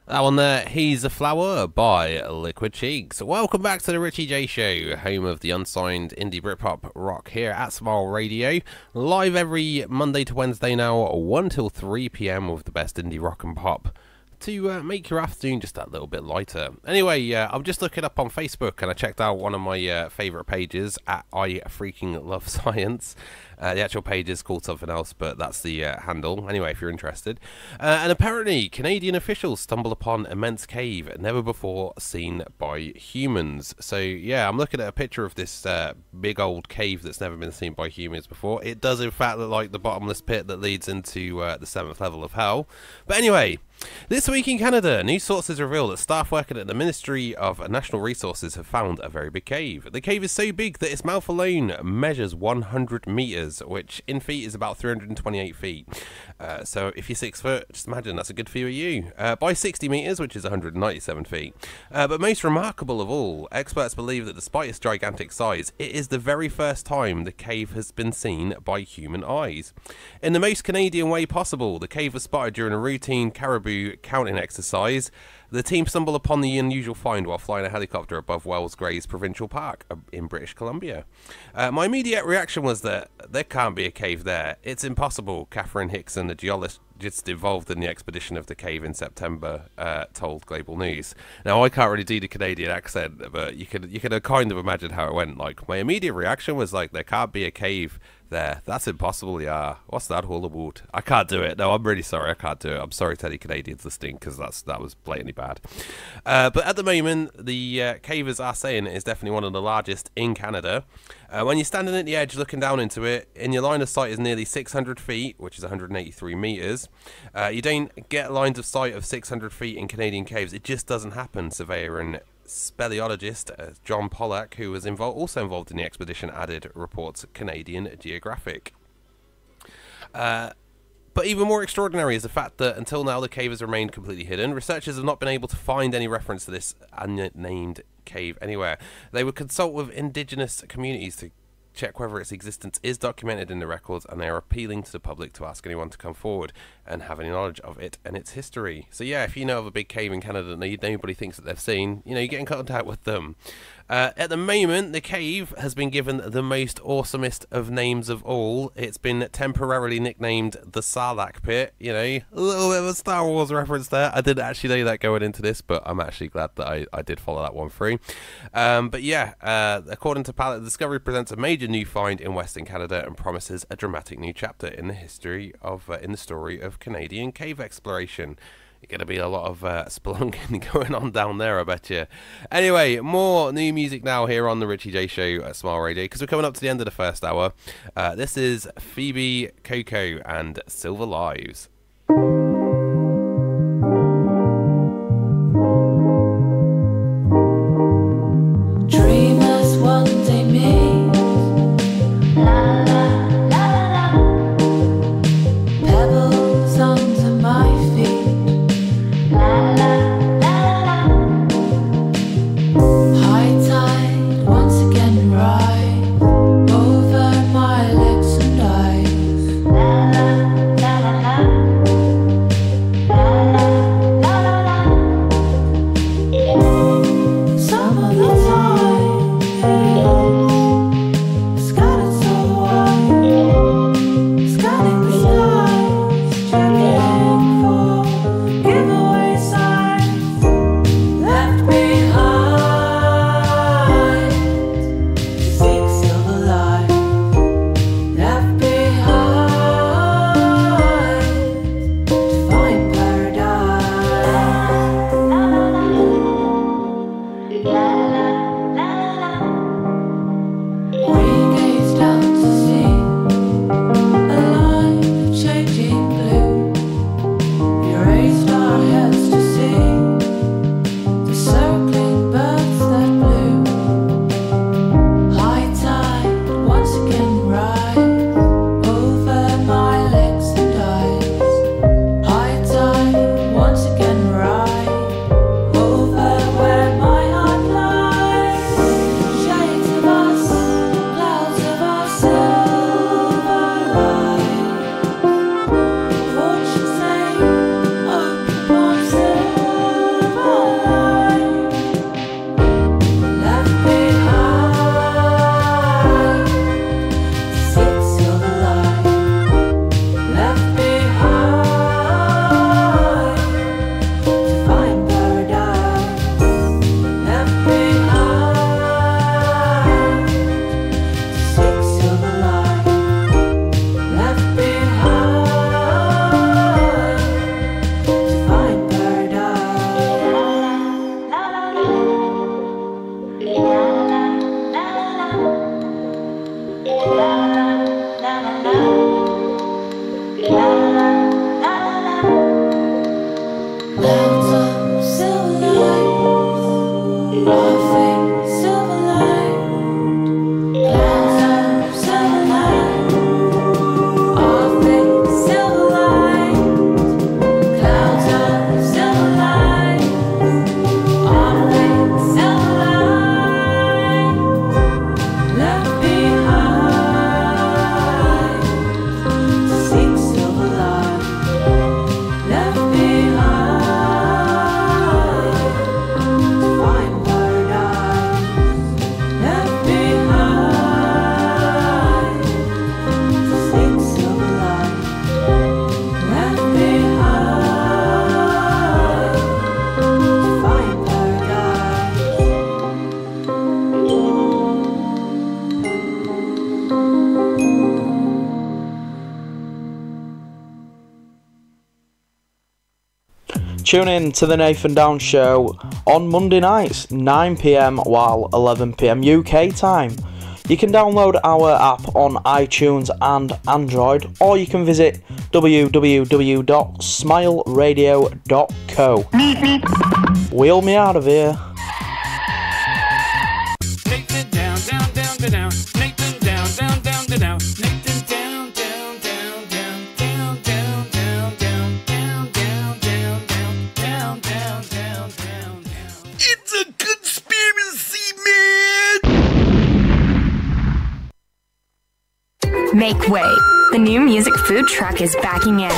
That one there, He's a Flower by Liquid Cheeks. Welcome back to the Ritchie J show, home of the unsigned indie Britpop rock here at Smile Radio. Live every Monday to Wednesday now, 1 till 3 p.m. with the best indie rock and pop to make your afternoon just that little bit lighter. Anyway, I'm just looking up on Facebook and I checked out one of my favourite pages at I Freaking Love Science. The actual page is called something else, but that's the handle. Anyway, if you're interested. And apparently, Canadian officials stumble upon immense cave never before seen by humans. So, yeah, I'm looking at a picture of this big old cave that's never been seen by humans before. It does, in fact, look like the bottomless pit that leads into the 7th level of hell. But anyway, this week in Canada, news sources reveal that staff working at the Ministry of Natural Resources have found a very big cave. The cave is so big that its mouth alone measures 100 metres, which in feet is about 328 feet. So if you're 6 foot, just imagine that's a good view of you. By 60 metres, which is 197 feet. But most remarkable of all, experts believe that despite its gigantic size, it is the very first time the cave has been seen by human eyes. In the most Canadian way possible, the cave was spotted during a routine caribou counting exercise. The team stumbled upon the unusual find while flying a helicopter above Wells Grays Provincial Park in British Columbia. My immediate reaction was that there can't be a cave there. It's impossible, Catherine Hickson, the geologist involved in the expedition of the cave in September, told Global News. Now, I can't really do the Canadian accent, but you can kind of imagine how it went. Like, my immediate reaction was like, there can't be a cave there. That's impossible, yeah. What's that all about? I can't do it. No, I'm really sorry. I can't do it. I'm sorry to any Canadians listening, because that was blatantly bad. But at the moment, the cavers are saying it is definitely one of the largest in Canada. When you're standing at the edge looking down into it, in your line of sight is nearly 600 feet, which is 183 metres. You don't get lines of sight of 600 feet in Canadian caves. It just doesn't happen, surveyor and speleologist John Pollack, who was also involved in the expedition, added, reports Canadian Geographic. But even more extraordinary is the fact that until now the cave has remained completely hidden. Researchers have not been able to find any reference to this unnamed cave anywhere. They would consult with indigenous communities to check whether its existence is documented in the records, and they are appealing to the public to ask anyone to come forward and have any knowledge of it and its history. So yeah, if you know of a big cave in Canada that nobody thinks that they've seen, you get in contact with them. At the moment, the cave has been given the most awesomest of names of all. It's been temporarily nicknamed the Sarlacc Pit. A little bit of a Star Wars reference there. I didn't actually know that going into this, but I'm actually glad that I did follow that one through. But yeah, according to Politik, the discovery presents a major new find in Western Canada and promises a dramatic new chapter in the story of Canadian cave exploration. Going to be a lot of spelunking going on down there, I bet you. Anyway, more new music now here on the Ritchie J Show at Smile Radio, because we're coming up to the end of the first hour. This is Phoebe, Coco, and Silver Lives. Dreamers one day meet, la la la la, pebbles under my feet. La la la la. High tide once again rise over my legs and eyes. La la la la la. Tune in to the Nathan Down Show on Monday nights, 9 PM while 11 PM UK time. You can download our app on iTunes and Android, or you can visit www.smileradio.co. Wheel me out of here. Nathan down, down, down, down, down. Nathan down, down, down, down, down. Nathan down, down, down, down, down, down, down, down, down, down, down, down, down, down, down, down. It's a conspiracy, man! Make way. The new music food truck is backing in.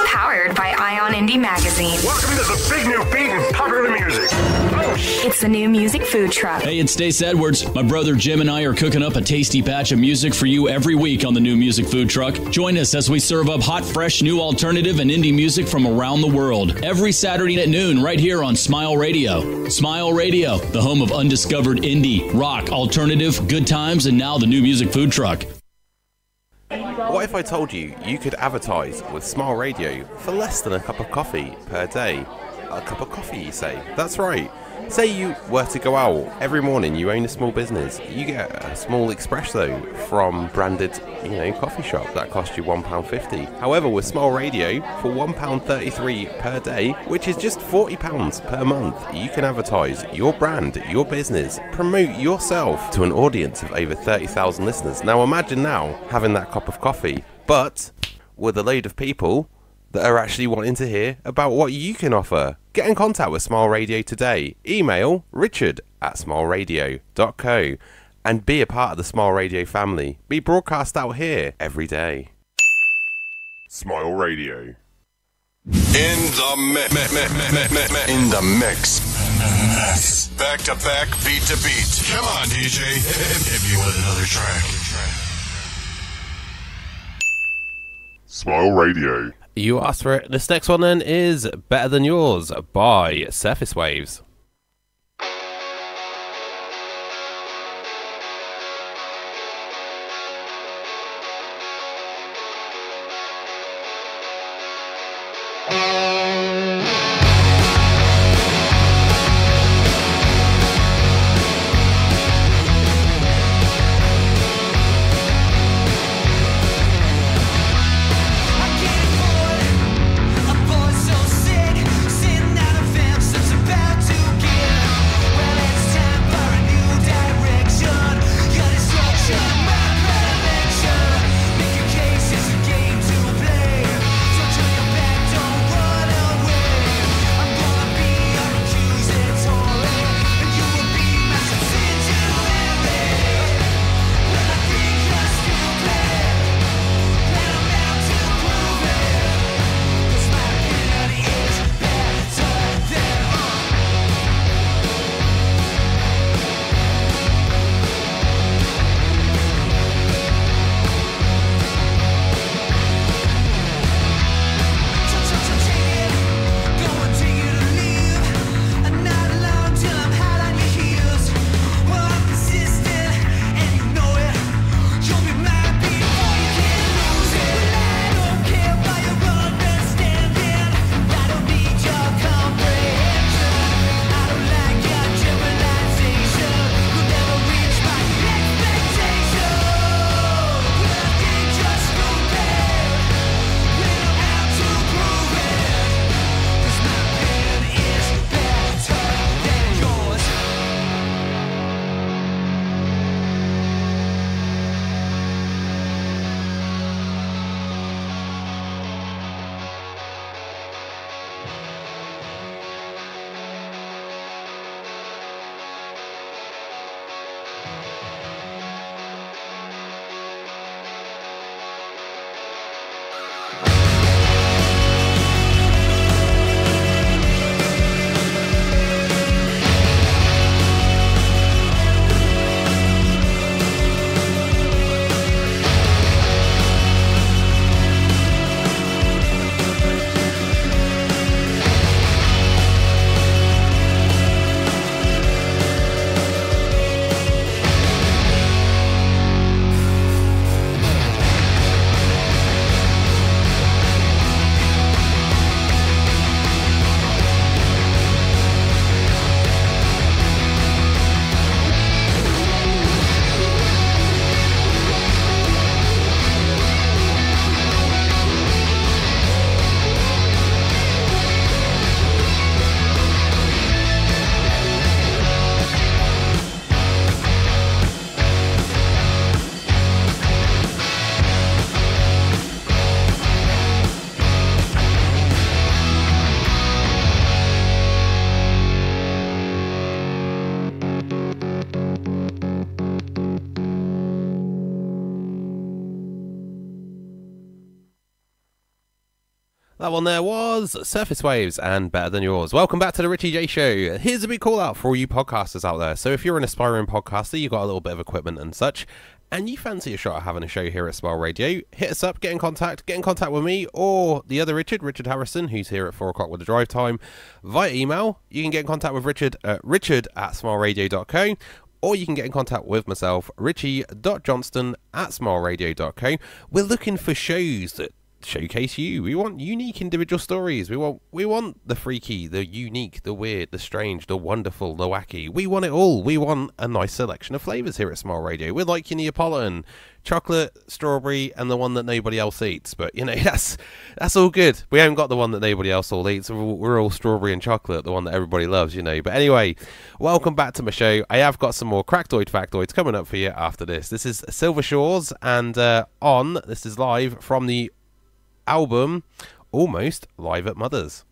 Powered by Ion Indie Magazine. Welcome to the big new beat and popular music. It's the new music food truck. Hey, it's Stace Edwards. My brother Jim and I are cooking up a tasty batch of music for you every week on the new music food truck. Join us as we serve up hot, fresh, new alternative and indie music from around the world. Every Saturday at noon right here on Smile Radio. Smile Radio, the home of undiscovered indie, rock, alternative, good times, and now the new music food truck. What if I told you you could advertise with Smile Radio for less than a cup of coffee per day? A cup of coffee, you say? That's right. Say you were to go out every morning, you own a small business, you get a small espresso from branded, coffee shop that costs you £1.50. However, with Smile Radio, for £1.33 per day, which is just £40 per month, you can advertise your brand, your business, promote yourself to an audience of over 30,000 listeners. Now imagine now having that cup of coffee, but with a load of people that are actually wanting to hear about what you can offer. Get in contact with Smile Radio today. Email richard@smileradio.co and be a part of the Smile Radio family. Be broadcast out here every day. Smile Radio. In the mix. Back to back, beat to beat. Come on, DJ. Hit me with another track. Smile Radio. You asked for it. This next one then is Better Than Yours by Surface Waves. A boy so sick, sitting at a fence that's about to That one there was Surface Waves and Better Than Yours. Welcome back to the Ritchie J Show. Here's a big call out for all you podcasters out there. So if you're an aspiring podcaster, you've got a little bit of equipment and such, and you fancy a shot at having a show here at Smile Radio, hit us up, get in contact with me or the other Richard Harrison, who's here at 4 o'clock with the drive time, via email. You can get in contact with Richard at richard@smileradio.co, or you can get in contact with myself, ritchie.johnston @smileradio.co. We're looking for shows that showcase you. We want unique individual stories. We want the freaky, the unique, the weird, the strange, the wonderful, the wacky. We want it all. We want a nice selection of flavours here at Smile Radio. We're like your Neapolitan, chocolate, strawberry, and the one that nobody else eats. But you know, that's all good. We haven't got the one that nobody else all eats. We're all strawberry and chocolate, the one that everybody loves, you know. But anyway, welcome back to my show. I have got some more Crackdoid Factoids coming up for you after this. This is Silvershores, and this is live from the album Almost Live at Mother's.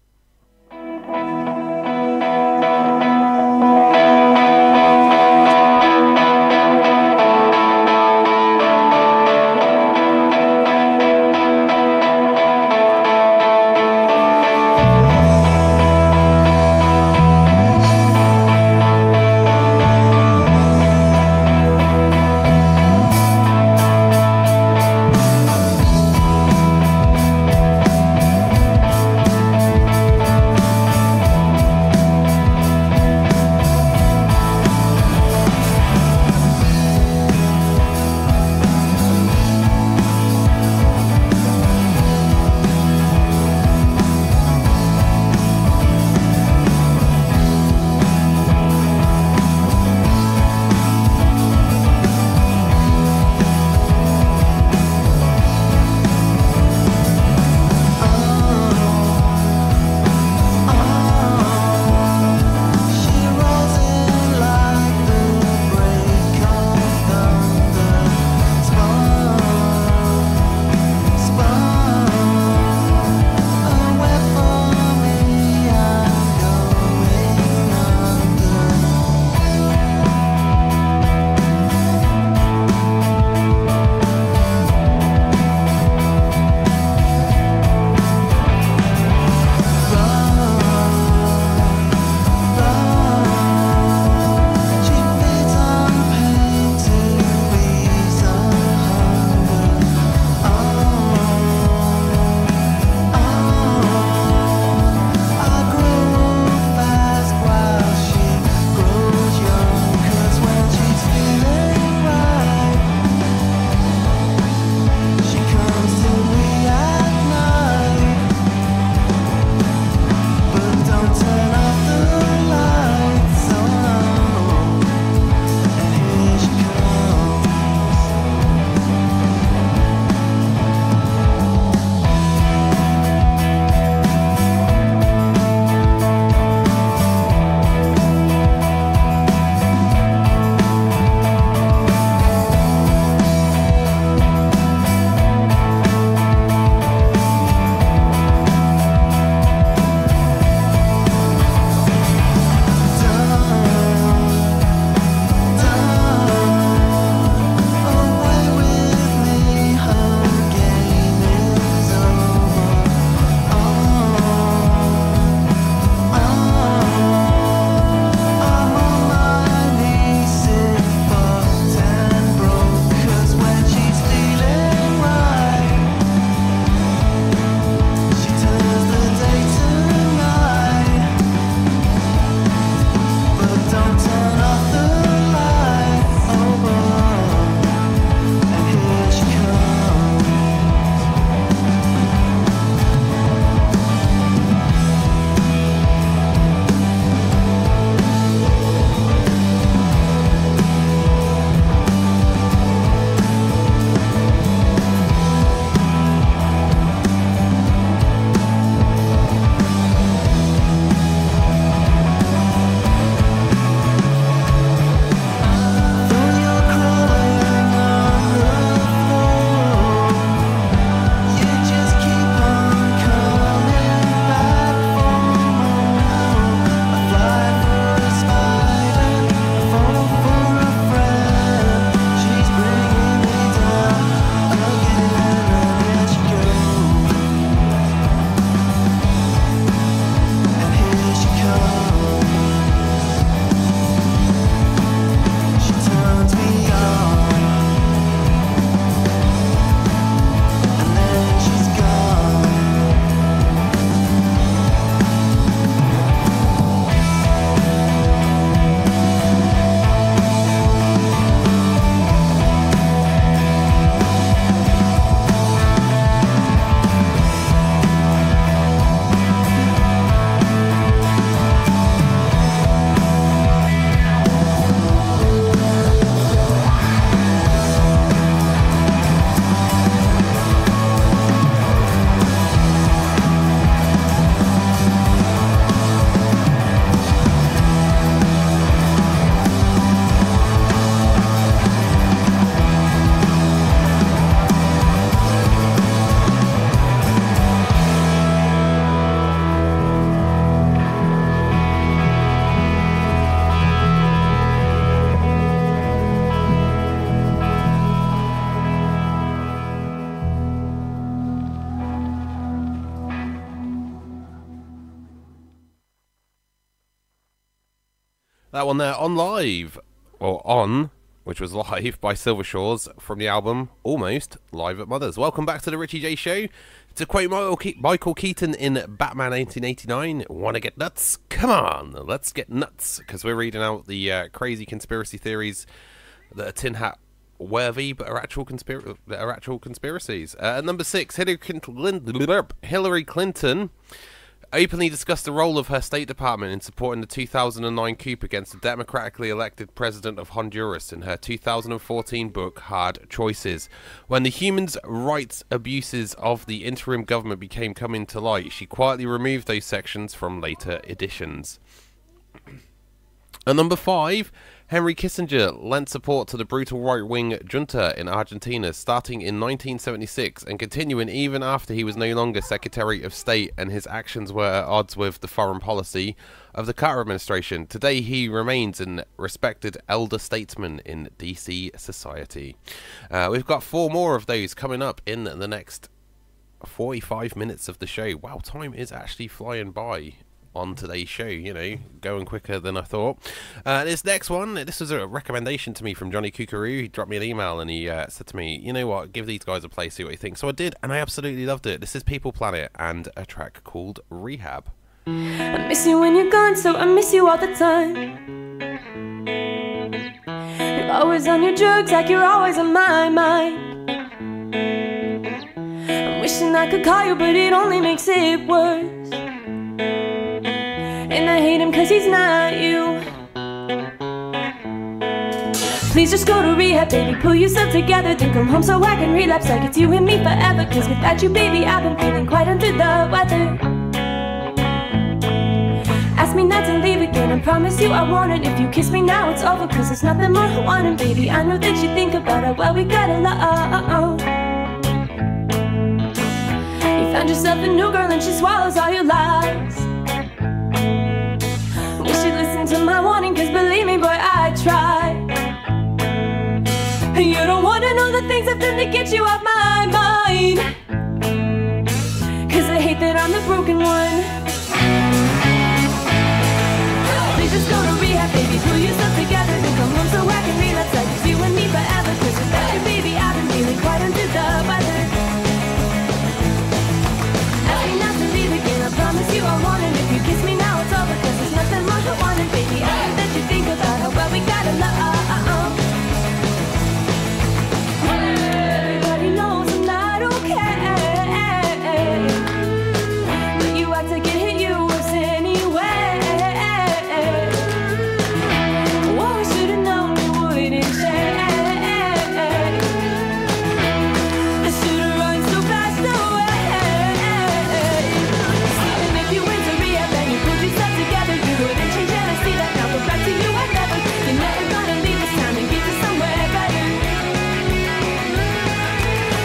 That one there on live, or on, which was live by Silvershores from the album Almost Live at Mother's. Welcome back to the Ritchie J Show. To quote Michael Keaton in Batman 1989, wanna get nuts? Come on, let's get nuts. Because we're reading out the crazy conspiracy theories that are tin hat worthy, but are actual conspiracies. At number 6, Hillary Clinton openly discussed the role of her State Department in supporting the 2009 coup against the democratically elected president of Honduras in her 2014 book, Hard Choices. When the human rights abuses of the interim government became coming to light, she quietly removed those sections from later editions. At number 5, Henry Kissinger lent support to the brutal right-wing junta in Argentina starting in 1976 and continuing even after he was no longer Secretary of State and his actions were at odds with the foreign policy of the Carter administration. Today he remains a respected elder statesman in DC society. We've got 4 more of those coming up in the next 45 minutes of the show. Wow, time is actually flying by on today's show, you know, going quicker than I thought. This next one, this was a recommendation to me from Johnny Kookaroo. He dropped me an email and he said to me, you know what, give these guys a play, see what you think. So I did, and I absolutely loved it. This is People Planet and a track called Rehab. I miss you when you're gone, so I miss you all the time. You're always on your drugs, like you're always on my mind. I'm wishing I could call you, but it only makes it worse. And I hate him cause he's not you. Please just go to rehab, baby, pull yourself together. Then come home so I can relapse like it's you and me forever. Cause without you, baby, I've been feeling quite under the weather. Ask me not to leave again, I promise you I won't. And if you kiss me now, it's over, cause there's nothing more I want. And baby, I know that you think about how well we got along. You found yourself a new girl and she swallows all your lies. Wish you'd listen to my warning, cause believe me, boy, I try. You don't wanna know the things I've done to get you off my mind. Cause I hate that I'm the broken one. Please just go to rehab, baby, pull yourself together. Then come home so I can relapse like it's you and me forever. Cause without you, baby, I've been feeling quite under the weather. Ask me not to leave again, I promise you I won't. And if you kiss me now, it's over, cause there's nothing more I want. And baby, I know that you think about how well we got along. Everybody knows I'm not okay, but you act like it hit you worse anyway. Oh, I should've known it wouldn't change. I should've run so fast away. Even if you went to rehab and you pulled yourself together, you wouldn't change, and I see that now. But back to you, I never. You're never gonna leave this town and get to somewhere better.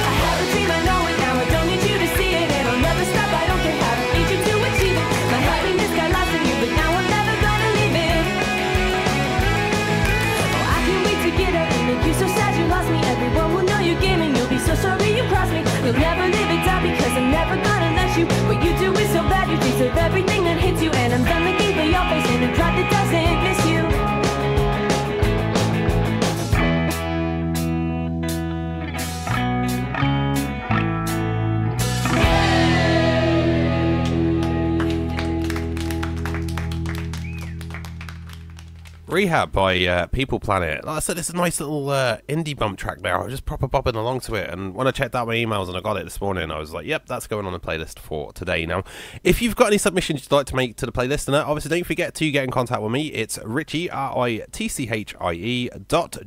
I have a dream, I know it now. I don't need you to see it, and I'll never stop. I don't care how to need you to achieve it. My happiness got lost in you, but now I'm never gonna leave it. Oh, I can't wait to get up and make you so sad you lost me. Everyone will know you gave me. You'll be so sorry you crossed me. You'll never live it down because I'm never gonna let you. What you do is so bad, you deserve everything that hits you. And I'm done looking for your face in a crowd that doesn't miss you. Rehab by People Planet. Like I said, it's a nice little indie bump track there. I was just proper bobbing along to it, and when I checked out my emails and I got it this morning, I was like, yep, that's going on the playlist for today. Now, if you've got any submissions you'd like to make to the playlist, and obviously don't forget to get in contact with me. It's Ritchie, RITCHIE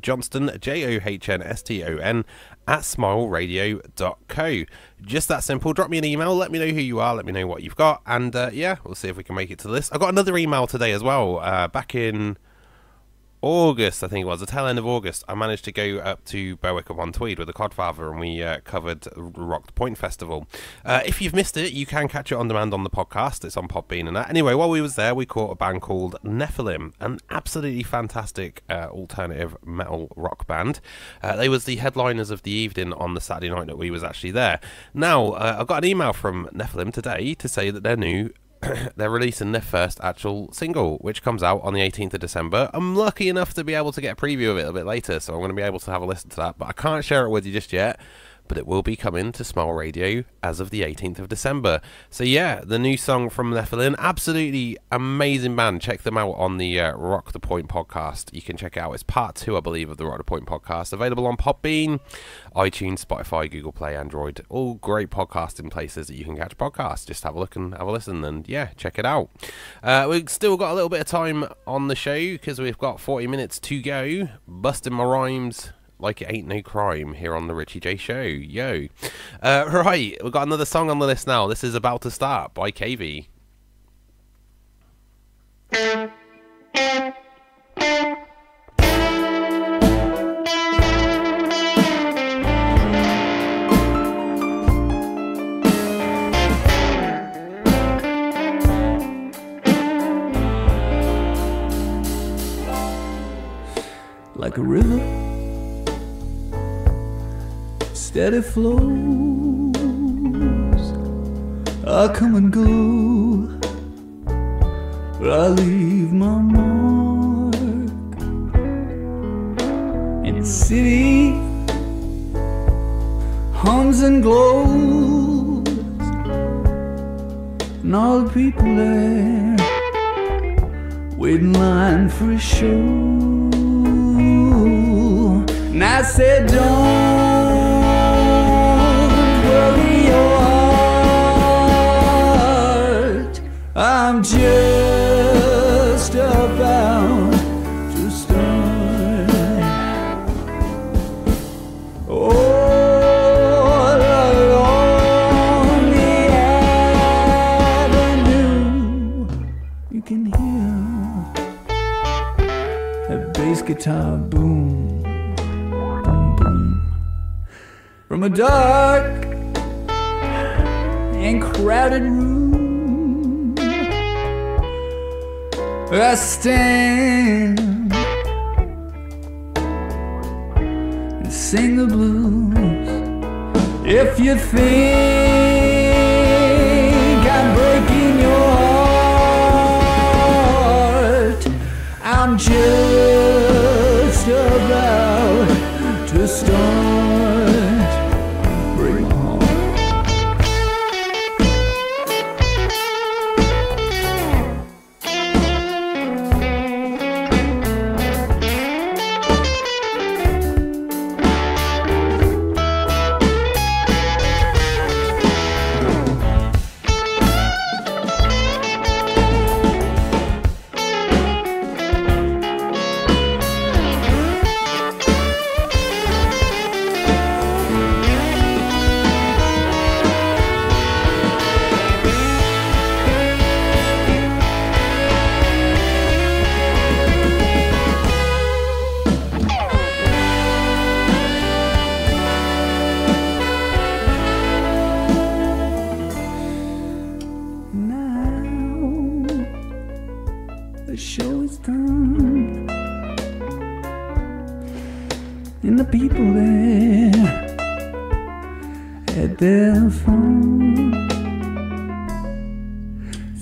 .Johnston, JOHNSTON at smileradio.co. Just that simple. Drop me an email, let me know who you are, let me know what you've got, and yeah, we'll see if we can make it to the list. I got another email today as well, back in August, I think it was, the tail end of August. I managed to go up to Berwick upon Tweed with the Codfather, and we covered Rock the Point Festival. If you've missed it, you can catch it on demand on the podcast. It's on Podbean and that. Anyway, while we was there, we caught a band called Nephilim, an absolutely fantastic alternative metal rock band. They was the headliners of the evening on the Saturday night that we was actually there. Now, I got an email from Nephilim today to say that their new they're releasing their first actual single, which comes out on the 18th of December. I'm lucky enough to be able to get a preview of it a bit later, so I'm going to be able to have a listen to that, but I can't share it with you just yet. But it will be coming to Smile Radio as of the 18th of December. So yeah, the new song from Nephilim, absolutely amazing band. Check them out on the Rock the Point podcast. You can check it out. It's part 2, I believe, of the Rock the Point podcast. Available on Podbean, iTunes, Spotify, Google Play, Android. All great podcasting places that you can catch podcasts. Just have a look and have a listen, and yeah, check it out. We've still got a little bit of time on the show because we've got 40 minutes to go. Busting my rhymes like it ain't no crime here on the Ritchie J Show. Yo. Right, we've got another song on the list now. This is About to Start by Cavey. Like a river, steady flows. I come and go, but I leave my mark in the city. Hums and glows, and all the people there wait in line for a show. And I said, don't worry your heart, I'm just about to start. Oh, along the avenue, you can hear that bass guitar boom. From a dark and crowded room, I stand and sing the blues. If you think I'm breaking your heart, I'm just about to start.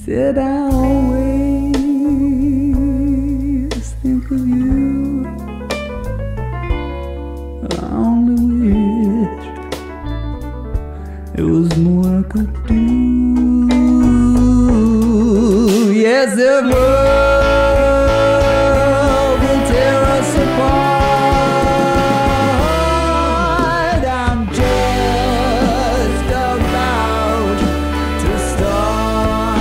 Said I always think of you. I only wish there was more I could do. Yes, the world will tear us apart. I'm just about to start.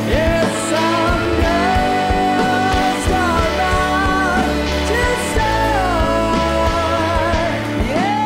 Yes, I'm just about to start. Yes.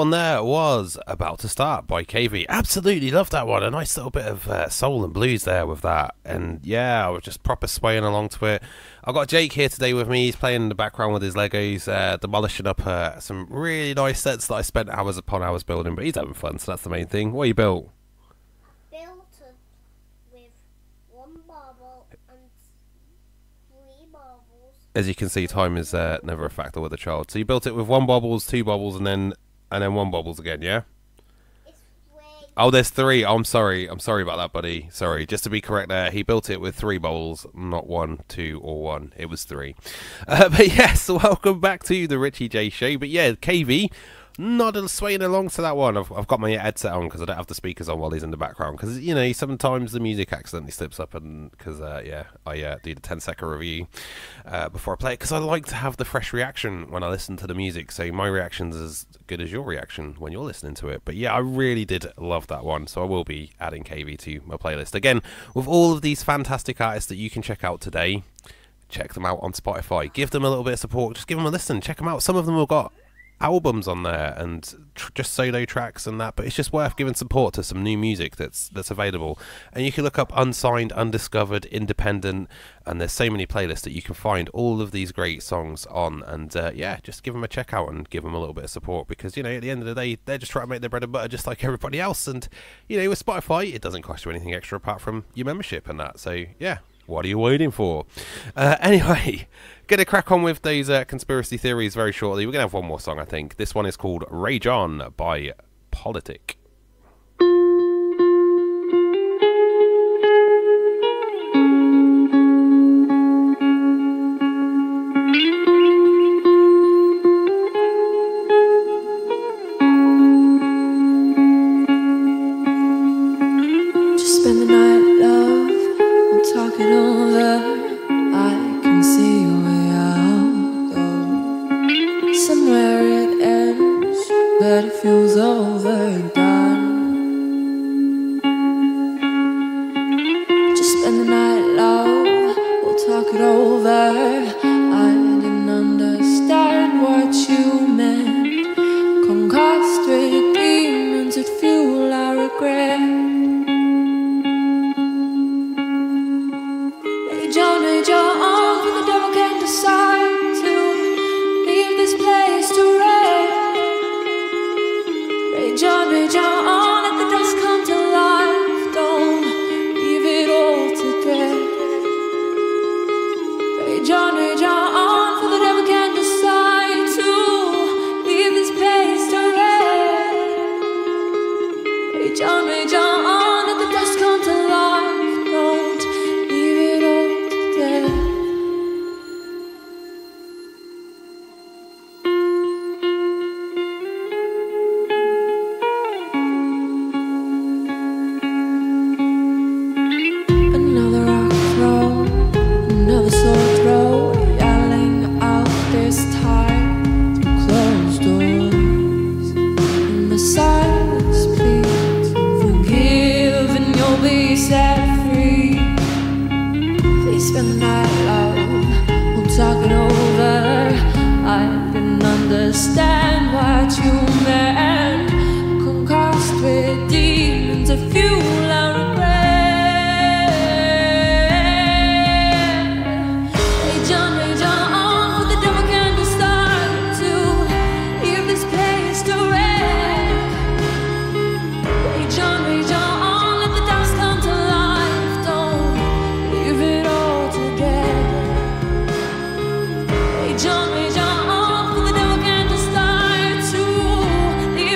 one there was About to Start by Cavey. Absolutely love that one. A nice little bit of soul and blues there with that. And yeah, I was just proper swaying along to it. I've got Jake here today with me. He's playing in the background with his Legos, demolishing up some really nice sets that I spent hours upon hours building. But he's having fun, so that's the main thing. What you built? Built with one marble and 3 marbles. As you can see, time is never a factor with a child. So you built it with 1 bubbles, 2 bubbles, and then 1 bubbles again, yeah? Oh, there's 3. Oh, I'm sorry about that, buddy. Sorry. Just to be correct there, he built it with 3 bubbles, not 1, 2, or 1. It was 3. But yes, welcome back to the Ritchie J show. But yeah, Cavey, not swaying along to that one. I've got my headset on because I don't have the speakers on while he's in the background. Because, you know, sometimes the music accidentally slips up. And because, I do the 10-second review before I play it. Because I like to have the fresh reaction when I listen to the music. So my reaction's as good as your reaction when you're listening to it. But yeah, I really did love that one. So I will be adding Cavey to my playlist. Again, with all of these fantastic artists that you can check out today, check them out on Spotify. Give them a little bit of support. Just give them a listen. Check them out. Some of them have got albums on there and just solo tracks and that, but it's just worth giving support to some new music that's available. And you can look up Unsigned, Undiscovered, Independent, and there's so many playlists that you can find all of these great songs on. And yeah, just give them a check out and give them a little bit of support, because, you know, at the end of the day, they're just trying to make their bread and butter just like everybody else. And, you know, with Spotify, it doesn't cost you anything extra apart from your membership and that. So yeah, what are you waiting for? Anyway, gonna crack on with those conspiracy theories very shortly. We're gonna have one more song, I think. This one is called Rage On by Politik. Just spend the night, love. We'll talk it over. I can see where I'll go. Somewhere it ends, but it feels overdone. Just spend the night, love. We'll talk it over. I didn't understand what you meant. Concussed with demons that fuel our regret. Rage on, for the devil can decide to leave this place to rest. Rage on, let the dust come to life. Don't leave it all to dread. Rage on, for the devil can decide to leave this place to rest. Rage on, let the dust come to life. Don't leave it all to dread. Another rock throw, another sword throw, yelling out this time through closed doors. In the silence, please forgive and you'll be set free. Please spend the night, love. We'll talk it over. I didn't understand what you meant. Concussed with demons that fuel our regret. Rage on, for the devil can decide to leave this place to rest. Rage on, let the dust come to life. Don't leave it all together. Rage on, for the devil can decide to leave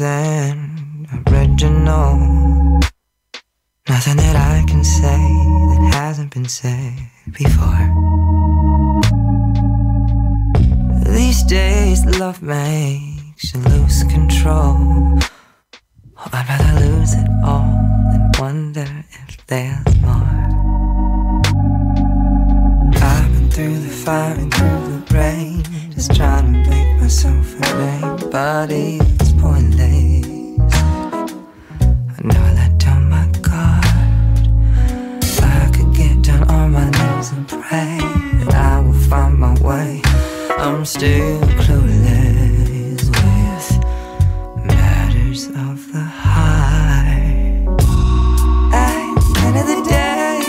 anything original. Nothing that I can say that hasn't been said before. These days love makes you lose control. Oh, I'd rather lose it all than wonder if there's more. I've been through the fire and through the rain, just trying to make myself a name, but it's pointless. I know I let down my guard. I could get down on my knees and pray that I will find my way. I'm still clueless with matters of the heart. At the end of the day,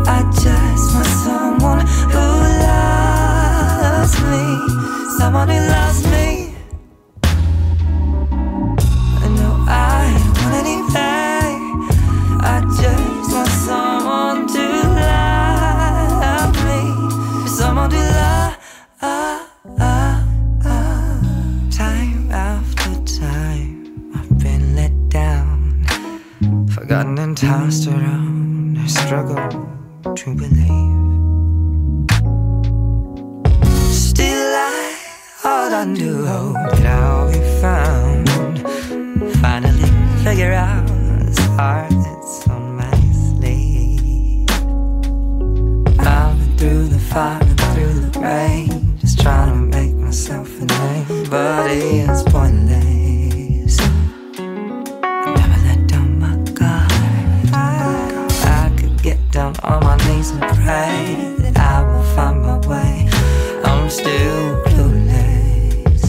I just want someone who loves me, someone who loves me. No, I don't want any pay. I just want someone to love me, someone to love. Time after time, I've been let down, forgotten and tossed around. I struggle to believe. Still I hold on to hope that I'll be found. Finally figure out this heart that's on my sleeve. I've been through the fire and through the rain, just trying to make myself a name, but it's pointless. I never let down my guard. I could get down on my knees and pray that I will find my way. I'm still clueless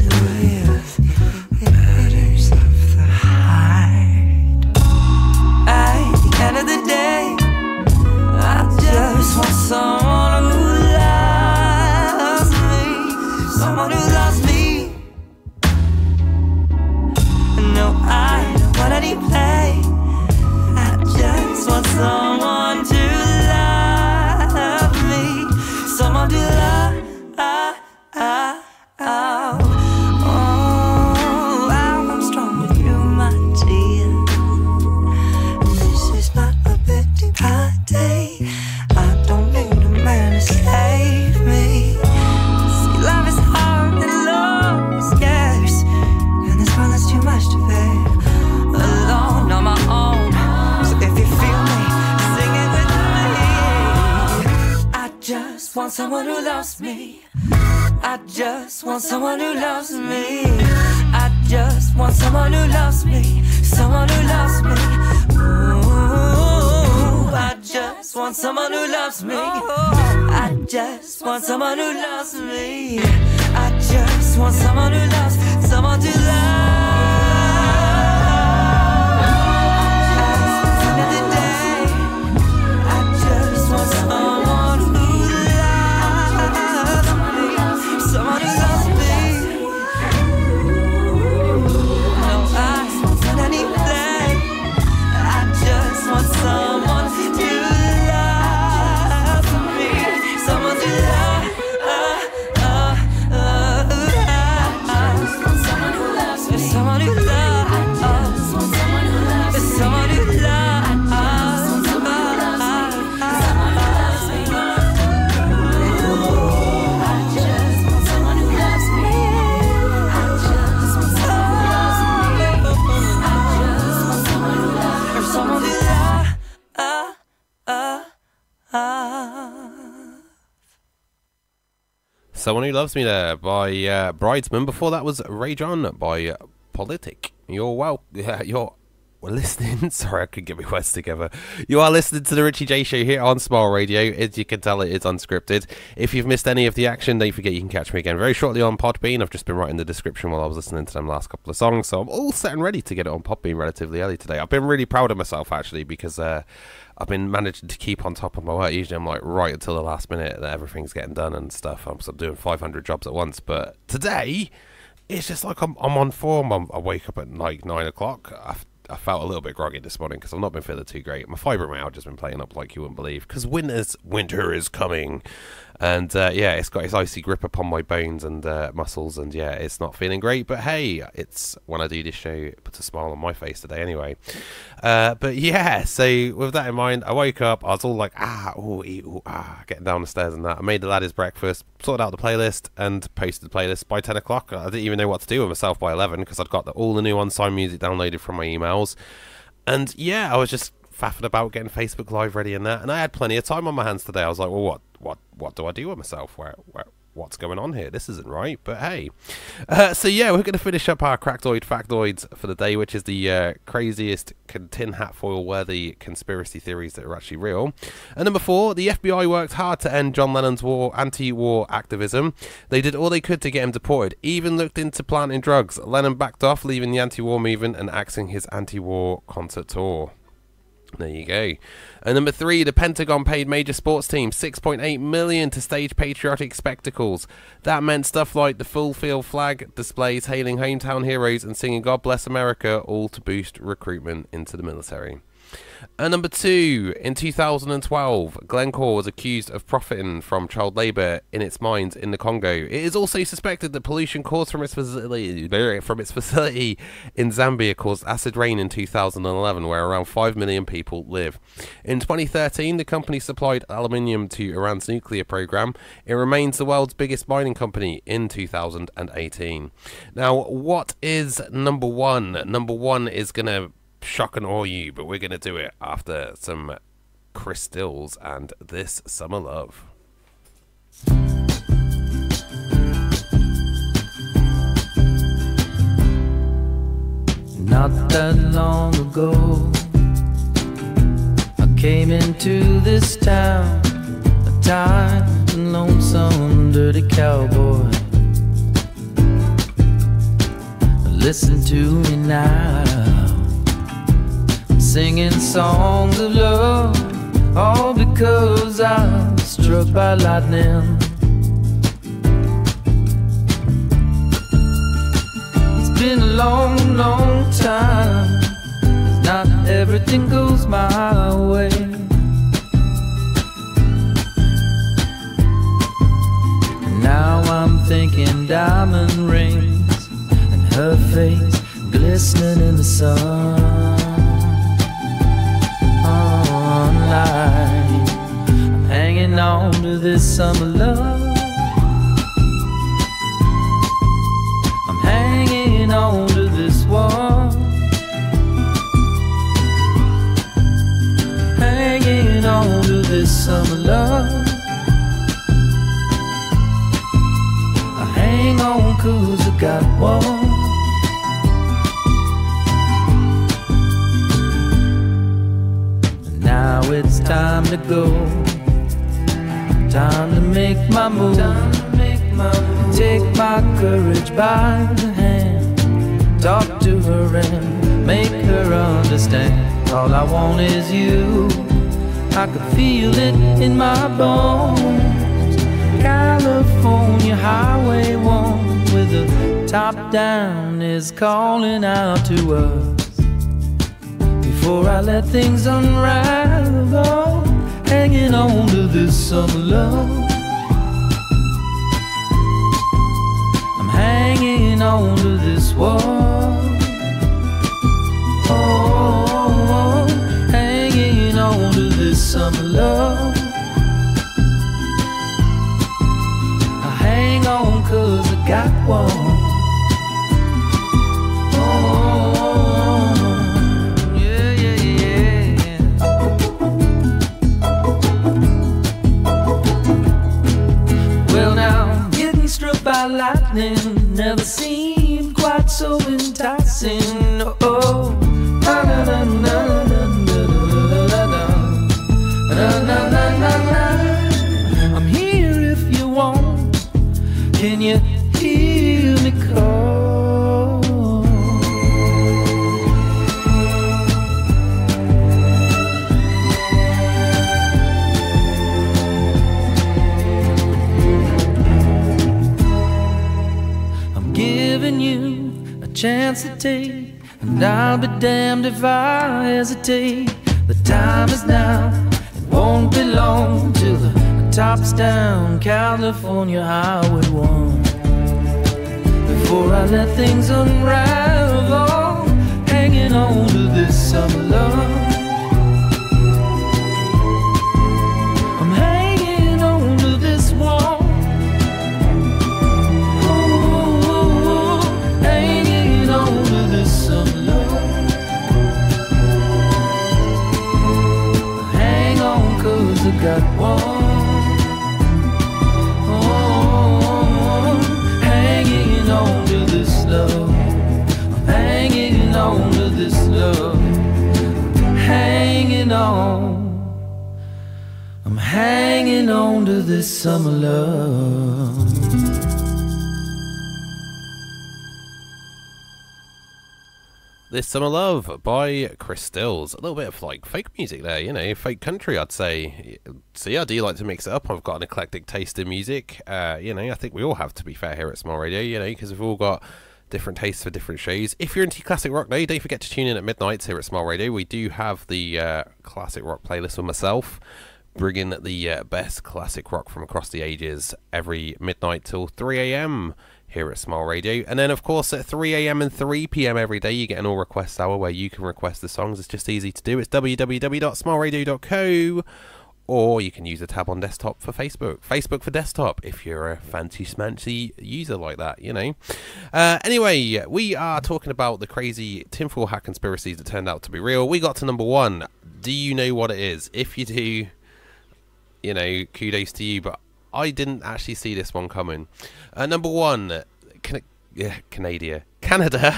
with matters of the heart. At the end of the day, I just want someone who loves me, someone who loves me. No, I don't want any play. I just want someone to love me, someone to love. Oh, I'm strong with you, my dear. This is not a pity party. I don't need a man to save me. See, love is hard and love is scarce, and this world is too much to bear alone on my own. So if you feel me, sing it with me. I just want someone who loves me. I just want someone who loves me. I just want someone who loves me, someone who loves me. Ooh, I just want someone who loves me. I just want someone who loves me. I just want someone who loves, someone to love. At the end of the day, I just want someone who loves me, someone who loves me. No, I don't want any play. I just want someone to love me, someone to love. Someone who loves me, someone who loves, someone who loves, someone who loves. Someone Who Loves Me there by Bridesmen. Before that was Rage On by Politik. You're listening. Sorry, I couldn't get my words together. You are listening to the Ritchie J Show here on Smile Radio. As you can tell, it is unscripted. If you've missed any of the action, don't forget you can catch me again very shortly on Podbean. I've just been writing the description while I was listening to them last couple of songs, so I'm all set and ready to get it on Podbean relatively early today. I've been really proud of myself, actually, because I've been managing to keep on top of my work. Usually I'm like right until the last minute that everything's getting done and stuff. I'm doing 500 jobs at once, but today it's just like I'm on form. I wake up at like 9 o'clock. I felt a little bit groggy this morning because I've not been feeling too great. My fibromyalgia has been playing up like you wouldn't believe, because winter is coming. And yeah, it's got its icy grip upon my bones and muscles, and yeah, it's not feeling great. But hey, it's when I do this show, it puts a smile on my face today anyway. But yeah, so with that in mind, I woke up, I was all like, getting down the stairs and that. I made the laddies breakfast, sorted out the playlist, and posted the playlist by 10 o'clock. I didn't even know what to do with myself by 11 because I'd got all the new Unsigned music downloaded from my emails. And yeah, I was just faffing about getting Facebook Live ready and that, and I had plenty of time on my hands today. I was like, well, what do I do with myself? What's going on here? This isn't right, but hey. So yeah, we're going to finish up our Crackdoid Factoids for the day, which is the craziest tin hat foil worthy conspiracy theories that are actually real. And number 4, the FBI worked hard to end John Lennon's anti-war activism. They did all they could to get him deported, even looked into planting drugs. Lennon backed off, leaving the anti-war movement and axing his anti-war concert tour. There you go. And number 3, the Pentagon paid major sports teams $6.8 million to stage patriotic spectacles. That meant stuff like the full field flag displays hailing hometown heroes and singing God Bless America, all to boost recruitment into the military. And number 2, in 2012, Glencore was accused of profiting from child labour in its mines in the Congo. It is also suspected that pollution caused from its facility in Zambia caused acid rain in 2011, where around 5 million people live. In 2013, the company supplied aluminium to Iran's nuclear program. It remains the world's biggest mining company in 2018. Now, what is number 1? Number 1 is going to shock and awe you, but we're going to do it after some Chris Stills and This Summer Love. Not that long ago, I came into this town, a tired and lonesome, dirty cowboy. Listen to me now, singing songs of love, all because I was struck by lightning. It's been a long, long time, 'cause not everything goes my way. And now I'm thinking diamond rings and her face glistening in the sun. I'm hanging on to this summer love. I'm hanging on to this one. Hanging on to this summer love. I hang on 'cause I got one. Now it's time to go, time to make my move, take my courage by the hand, talk to her and make her understand. All I want is you, I could feel it in my bones. California Highway 1 with the top down is calling out to us. Before I let things unravel, hanging on to this summer love. I'm hanging on to this one. Oh, hanging on to this summer love. I hang on 'cause I got one. By lightning never seemed quite so enticing. Oh, na na na na na na na na na. I'm here if you want. Can you hear me call? Giving you a chance to take, and I'll be damned if I hesitate. The time is now, it won't be long till the tops down, California Highway 1. Before I let things unravel, hanging on to this summer love. I'm hanging on to this wall. Oh, hanging on to this summer love. Hang on, 'cause I got one. On to this love, I'm hanging on to this love, hanging on, I'm hanging on to this summer love. This Summer Love by Chris Stills. A little bit of like folk music there, you know, folk country, I'd say. See, I do like to mix it up. I've got an eclectic taste in music. You know, I think we all have, to be fair, here at Small Radio, you know, because we've all got different tastes for different shows. If you're into classic rock, though, don't forget to tune in at midnight here at Small Radio. We do have the classic rock playlist for myself, bringing the best classic rock from across the ages every midnight till 3 a.m. here at Small Radio. And then, of course, at 3 a.m. and 3 p.m. every day, you get an all request hour where you can request the songs. It's just easy to do. It's www.smallradio.co, or you can use the tab on desktop for Facebook. Facebook for desktop, if you're a fancy user like that, you know. Anyway, we are talking about the crazy tinfoil hat conspiracies that turned out to be real. We got to number 1. Do you know what it is? If you do, you know, kudos to you, but I didn't actually see this one coming. Number 1, Canada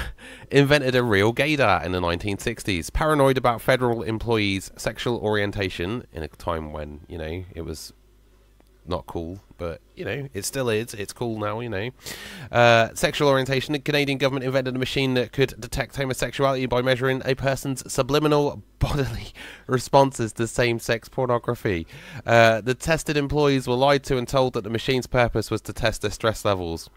invented a real gaydar in the 1960s. Paranoid about federal employees' sexual orientation in a time when, you know, it was not cool, but, you know, it still is. It's cool now, you know. Sexual orientation. The Canadian government invented a machine that could detect homosexuality by measuring a person's subliminal bodily responses to same-sex pornography. The tested employees were lied to and told that the machine's purpose was to test their stress levels.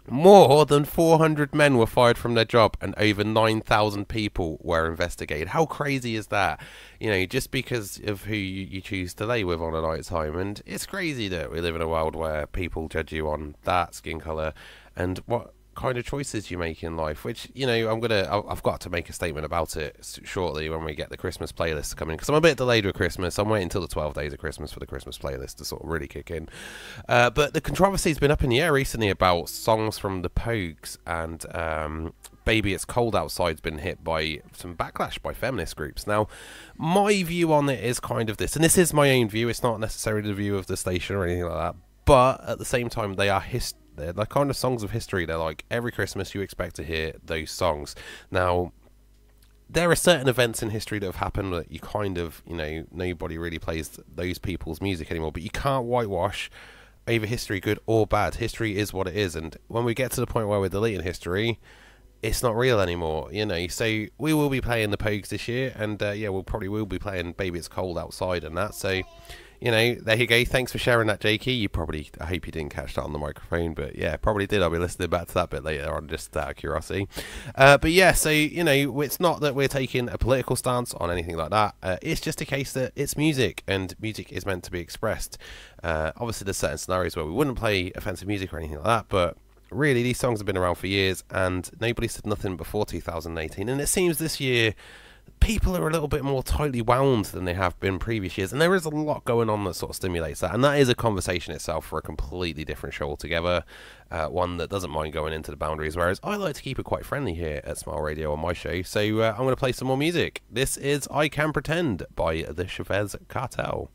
More than 400 men were fired from their job, and over 9,000 people were investigated. How crazy is that? You know, just because of who you choose to lay with on a night time. And it's crazy that we live in a world where people judge you on that, skin colour, and what kind of choices you make in life, which, you know, I've got to make a statement about it shortly when we get the Christmas playlist coming, because I'm a bit delayed with Christmas. I'm waiting until the 12 days of Christmas for the Christmas playlist to sort of really kick in. But the controversy's been up in the air recently about songs from the Pogues, and Baby It's Cold Outside's been hit by some backlash by feminist groups. Now, my view on it is kind of this, and this is my own view, it's not necessarily the view of the station or anything like that, but at the same time, they're the kind of songs of history. They're like, every Christmas you expect to hear those songs. Now, there are certain events in history that have happened that you kind of, you know, nobody really plays those people's music anymore, but you can't whitewash over history, good or bad. History is what it is, and when we get to the point where we're deleting history, it's not real anymore, you know. So we will be playing the Pogues this year, and yeah, we'll probably be playing Baby It's Cold Outside and that, so... You know, there you go. Thanks for sharing that, Jakey. I hope you didn't catch that on the microphone, but yeah, probably did. I'll be listening back to that bit later on, just out of curiosity. But yeah, so, you know, it's not that we're taking a political stance on anything like that. It's just a case that it's music, and music is meant to be expressed. Obviously, there's certain scenarios where we wouldn't play offensive music or anything like that, but really, these songs have been around for years, and nobody said nothing before 2018. And it seems this year, people are a little bit more tightly wound than they have been previous years, and there is a lot going on that sort of stimulates that, and that is a conversation itself for a completely different show altogether, one that doesn't mind going into the boundaries, whereas I like to keep it quite friendly here at Smile Radio on my show. So I'm going to play some more music. This is I Can Pretend by the Chavez Cartel.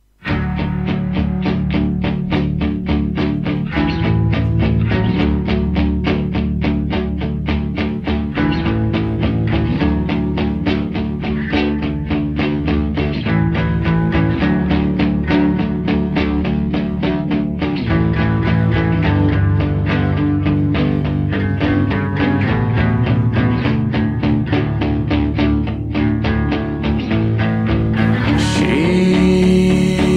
She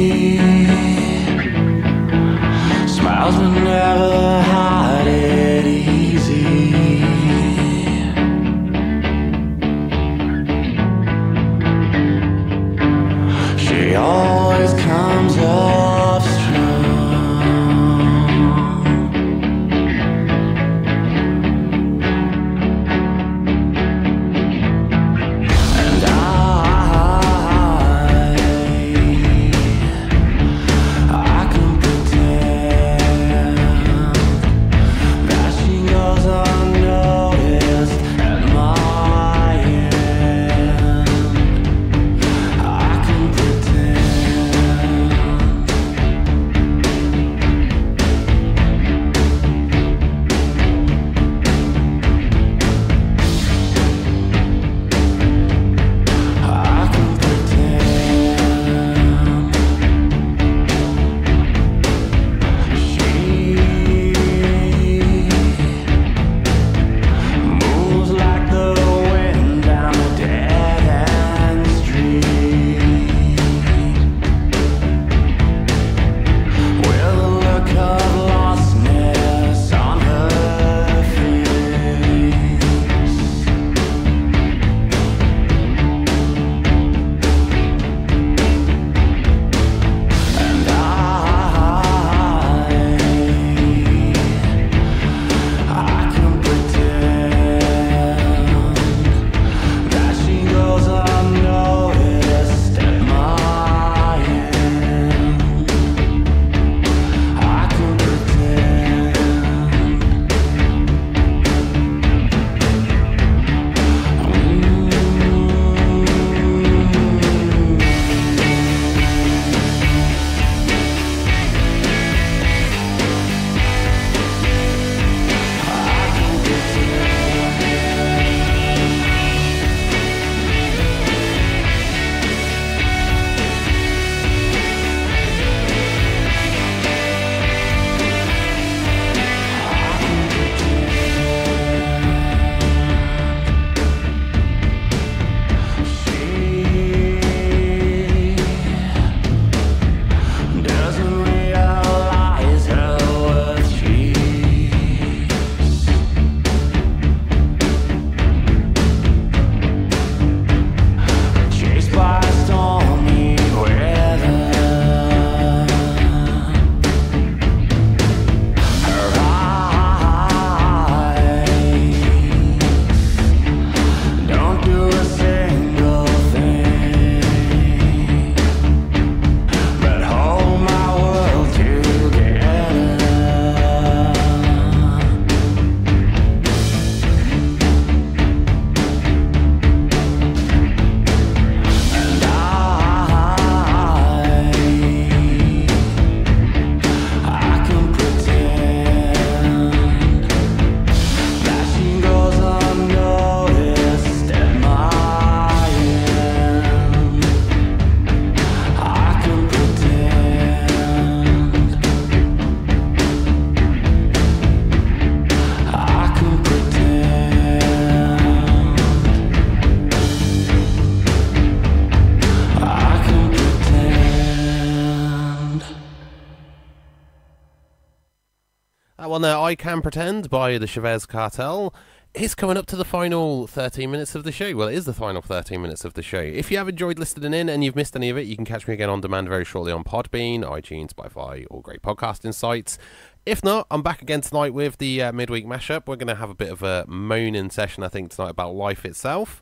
on I Can Pretend by the Chavez Cartel. It's coming up to the final 13 minutes of the show. Well, it is the final 13 minutes of the show. If you have enjoyed listening in and you've missed any of it, you can catch me again on demand very shortly on Podbean, iTunes, Spotify, all great podcasting sites. If not, I'm back again tonight with the midweek mashup. We're going to have a bit of a moaning session, I think, tonight about life itself.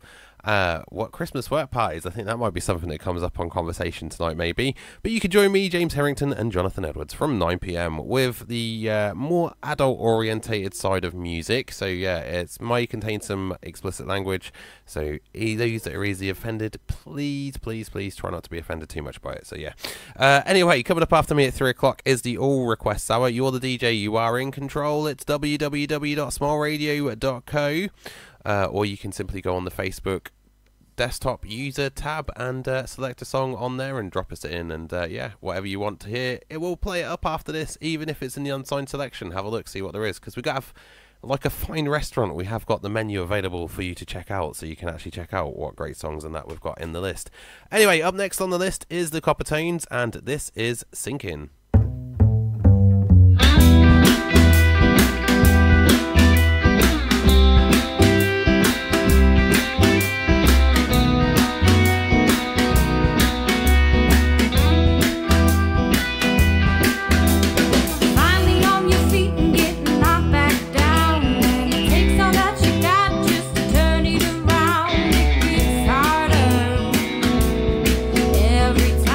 What Christmas work parties? I think that might be something that comes up on conversation tonight, maybe. But you can join me, James Harrington, and Jonathan Edwards from 9 p.m. with the more adult-orientated side of music. So yeah, it may contain some explicit language. So those that are easily offended, please try not to be offended too much by it. So yeah. Anyway, coming up after me at 3 o'clock is the All Requests Hour. You're the DJ, you are in control. It's www.smallradio.co. Or you can simply go on the Facebook desktop user tab and select a song on there and drop us it in, and yeah, whatever you want to hear, it will play it up after this, even if it's in the unsigned selection. Have a look, see what there is, because we have, like a fine restaurant, we have got the menu available for you to check out, so you can actually check out what great songs and that we've got in the list. Anyway, up next on the list is the Copper Tones, and this is Sinkin'. Every time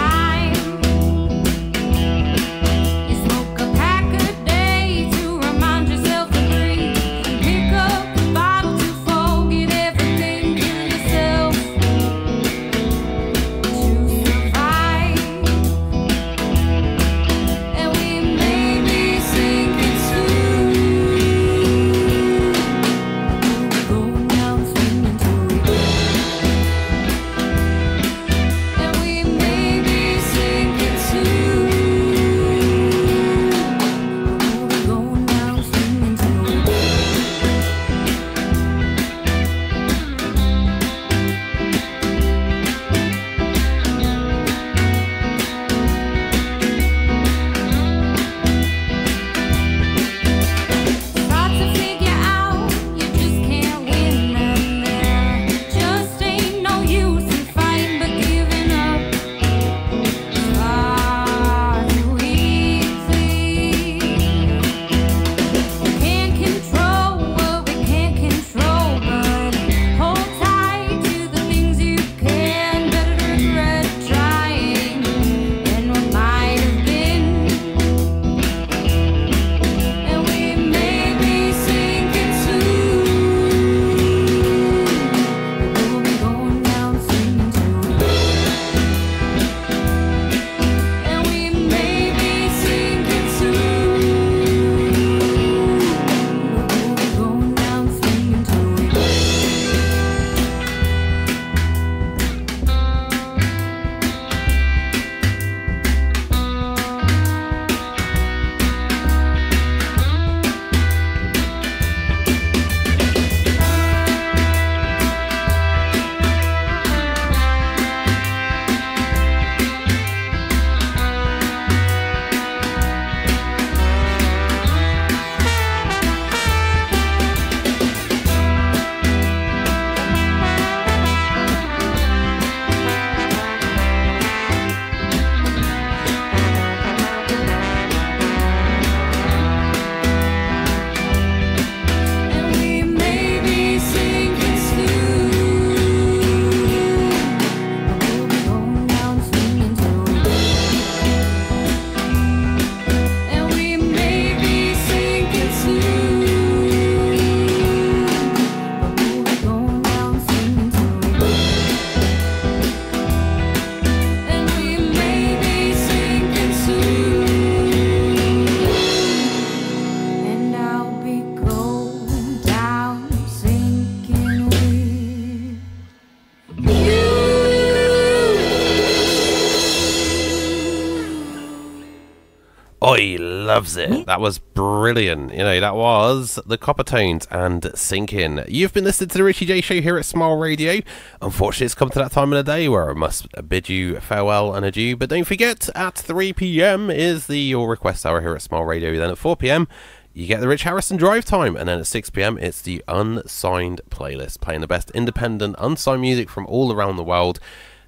Oi loves it. That was brilliant. You know, that was the Copper Tones and Sinkin'. You've been listening to the Ritchie J Show here at Smile Radio. Unfortunately, it's come to that time of the day where I must bid you farewell and adieu. But don't forget, at 3 p.m. is the Your Request Hour here at Smile Radio. Then at 4 p.m, you get the Rich Harrison Drive Time, and then at 6 PM it's the Unsigned playlist, playing the best independent unsigned music from all around the world.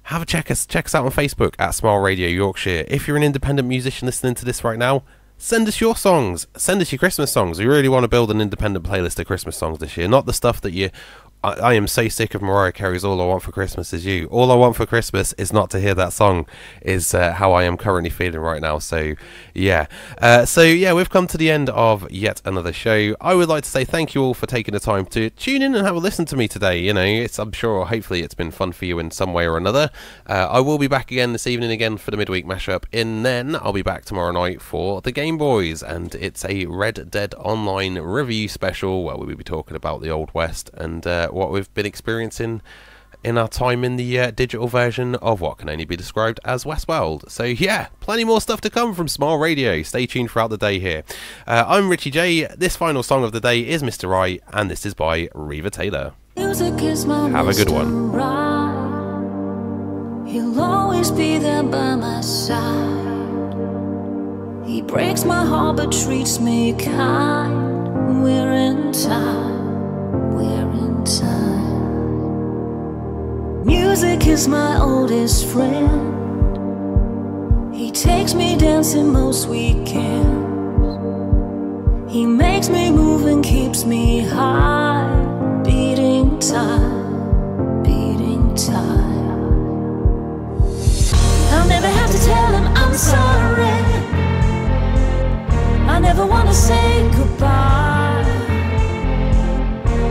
Have a check us out on Facebook at Smile Radio Yorkshire. If you're an independent musician listening to this right now, send us your songs. Send us your Christmas songs. We really want to build an independent playlist of Christmas songs this year. Not the stuff that you... I am so sick of Mariah Carey's All I Want for Christmas Is You. All I want for Christmas is not to hear that song, is how I am currently feeling right now. So, yeah. We've come to the end of yet another show. I would like to say thank you all for taking the time to tune in and have a listen to me today. You know, I'm sure, hopefully, it's been fun for you in some way or another. I will be back again this evening again for the midweek mashup. And then I'll be back tomorrow night for the Game Boys. And it's a Red Dead Online review special where we'll be talking about the Old West and what we've been experiencing in our time in the digital version of what can only be described as Westworld. So yeah, plenty more stuff to come from Smile Radio. Stay tuned throughout the day here. I'm Ritchie J. This final song of the day is Mr. Right, and this is by Reva Taylor. Have a good one. Right. He'll always be there by my side. He breaks my heart but treats me kind. We're in time. We're in time. Music is my oldest friend. He takes me dancing most weekends. He makes me move and keeps me high. Beating time, beating time. I'll never have to tell him I'm sorry. I never want to say goodbye.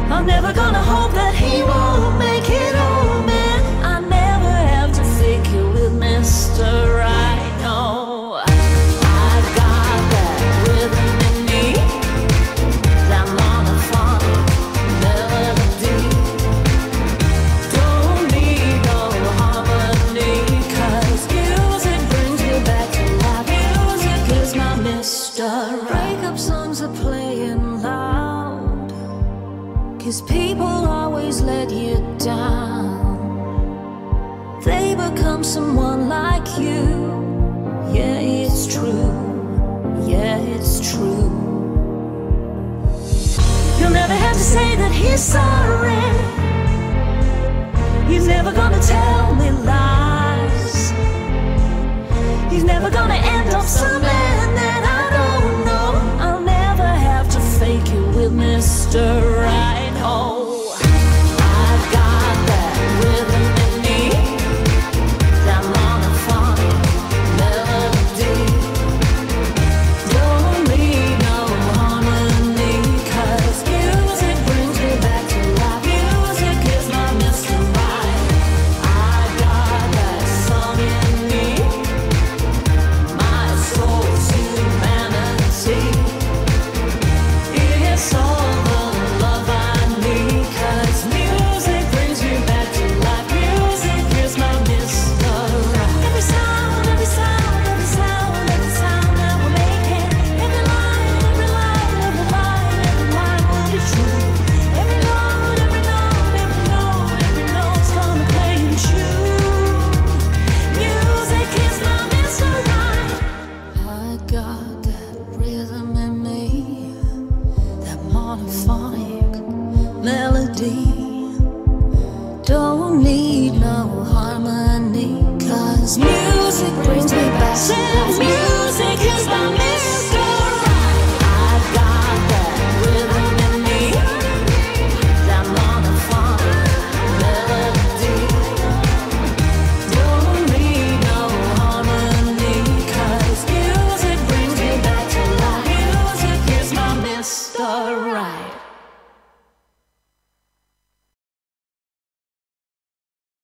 I'm never gonna hope that he won't make it home, man. I never have to fake it with Mr. Right. No, I've got that rhythm in me, that monophonic melody. Don't need no harmony, 'cause music brings me back to life. Music is my Mr. Right. Breakup songs are playing loud, 'cause people always let you down. They become someone like you. Yeah, it's true. Yeah, it's true. You'll never have to say that he's sorry. He's never gonna tell me lies. He's never gonna end up some man that I don't know. I'll never have to fake it with Mr. Right. Oh, I've got that rhythm in me, that monophonic melody. Don't need no harmony, 'cause music brings me back to life. Music is my Mr. Right. I've got that song in me, my soul's humanity. It's all the love I need, 'cause music brings me back to life. Music is my Mr. Right. Every sound, every sound, every sound, every sound that we're making, every line, every line, every line, every line will be true. Every note, every note, every note, every note's gonna play in tune. Music is my Mr. Right. I got that rhythm in me, that monophonic melody. Don't need no harmony, 'cause music brings me back.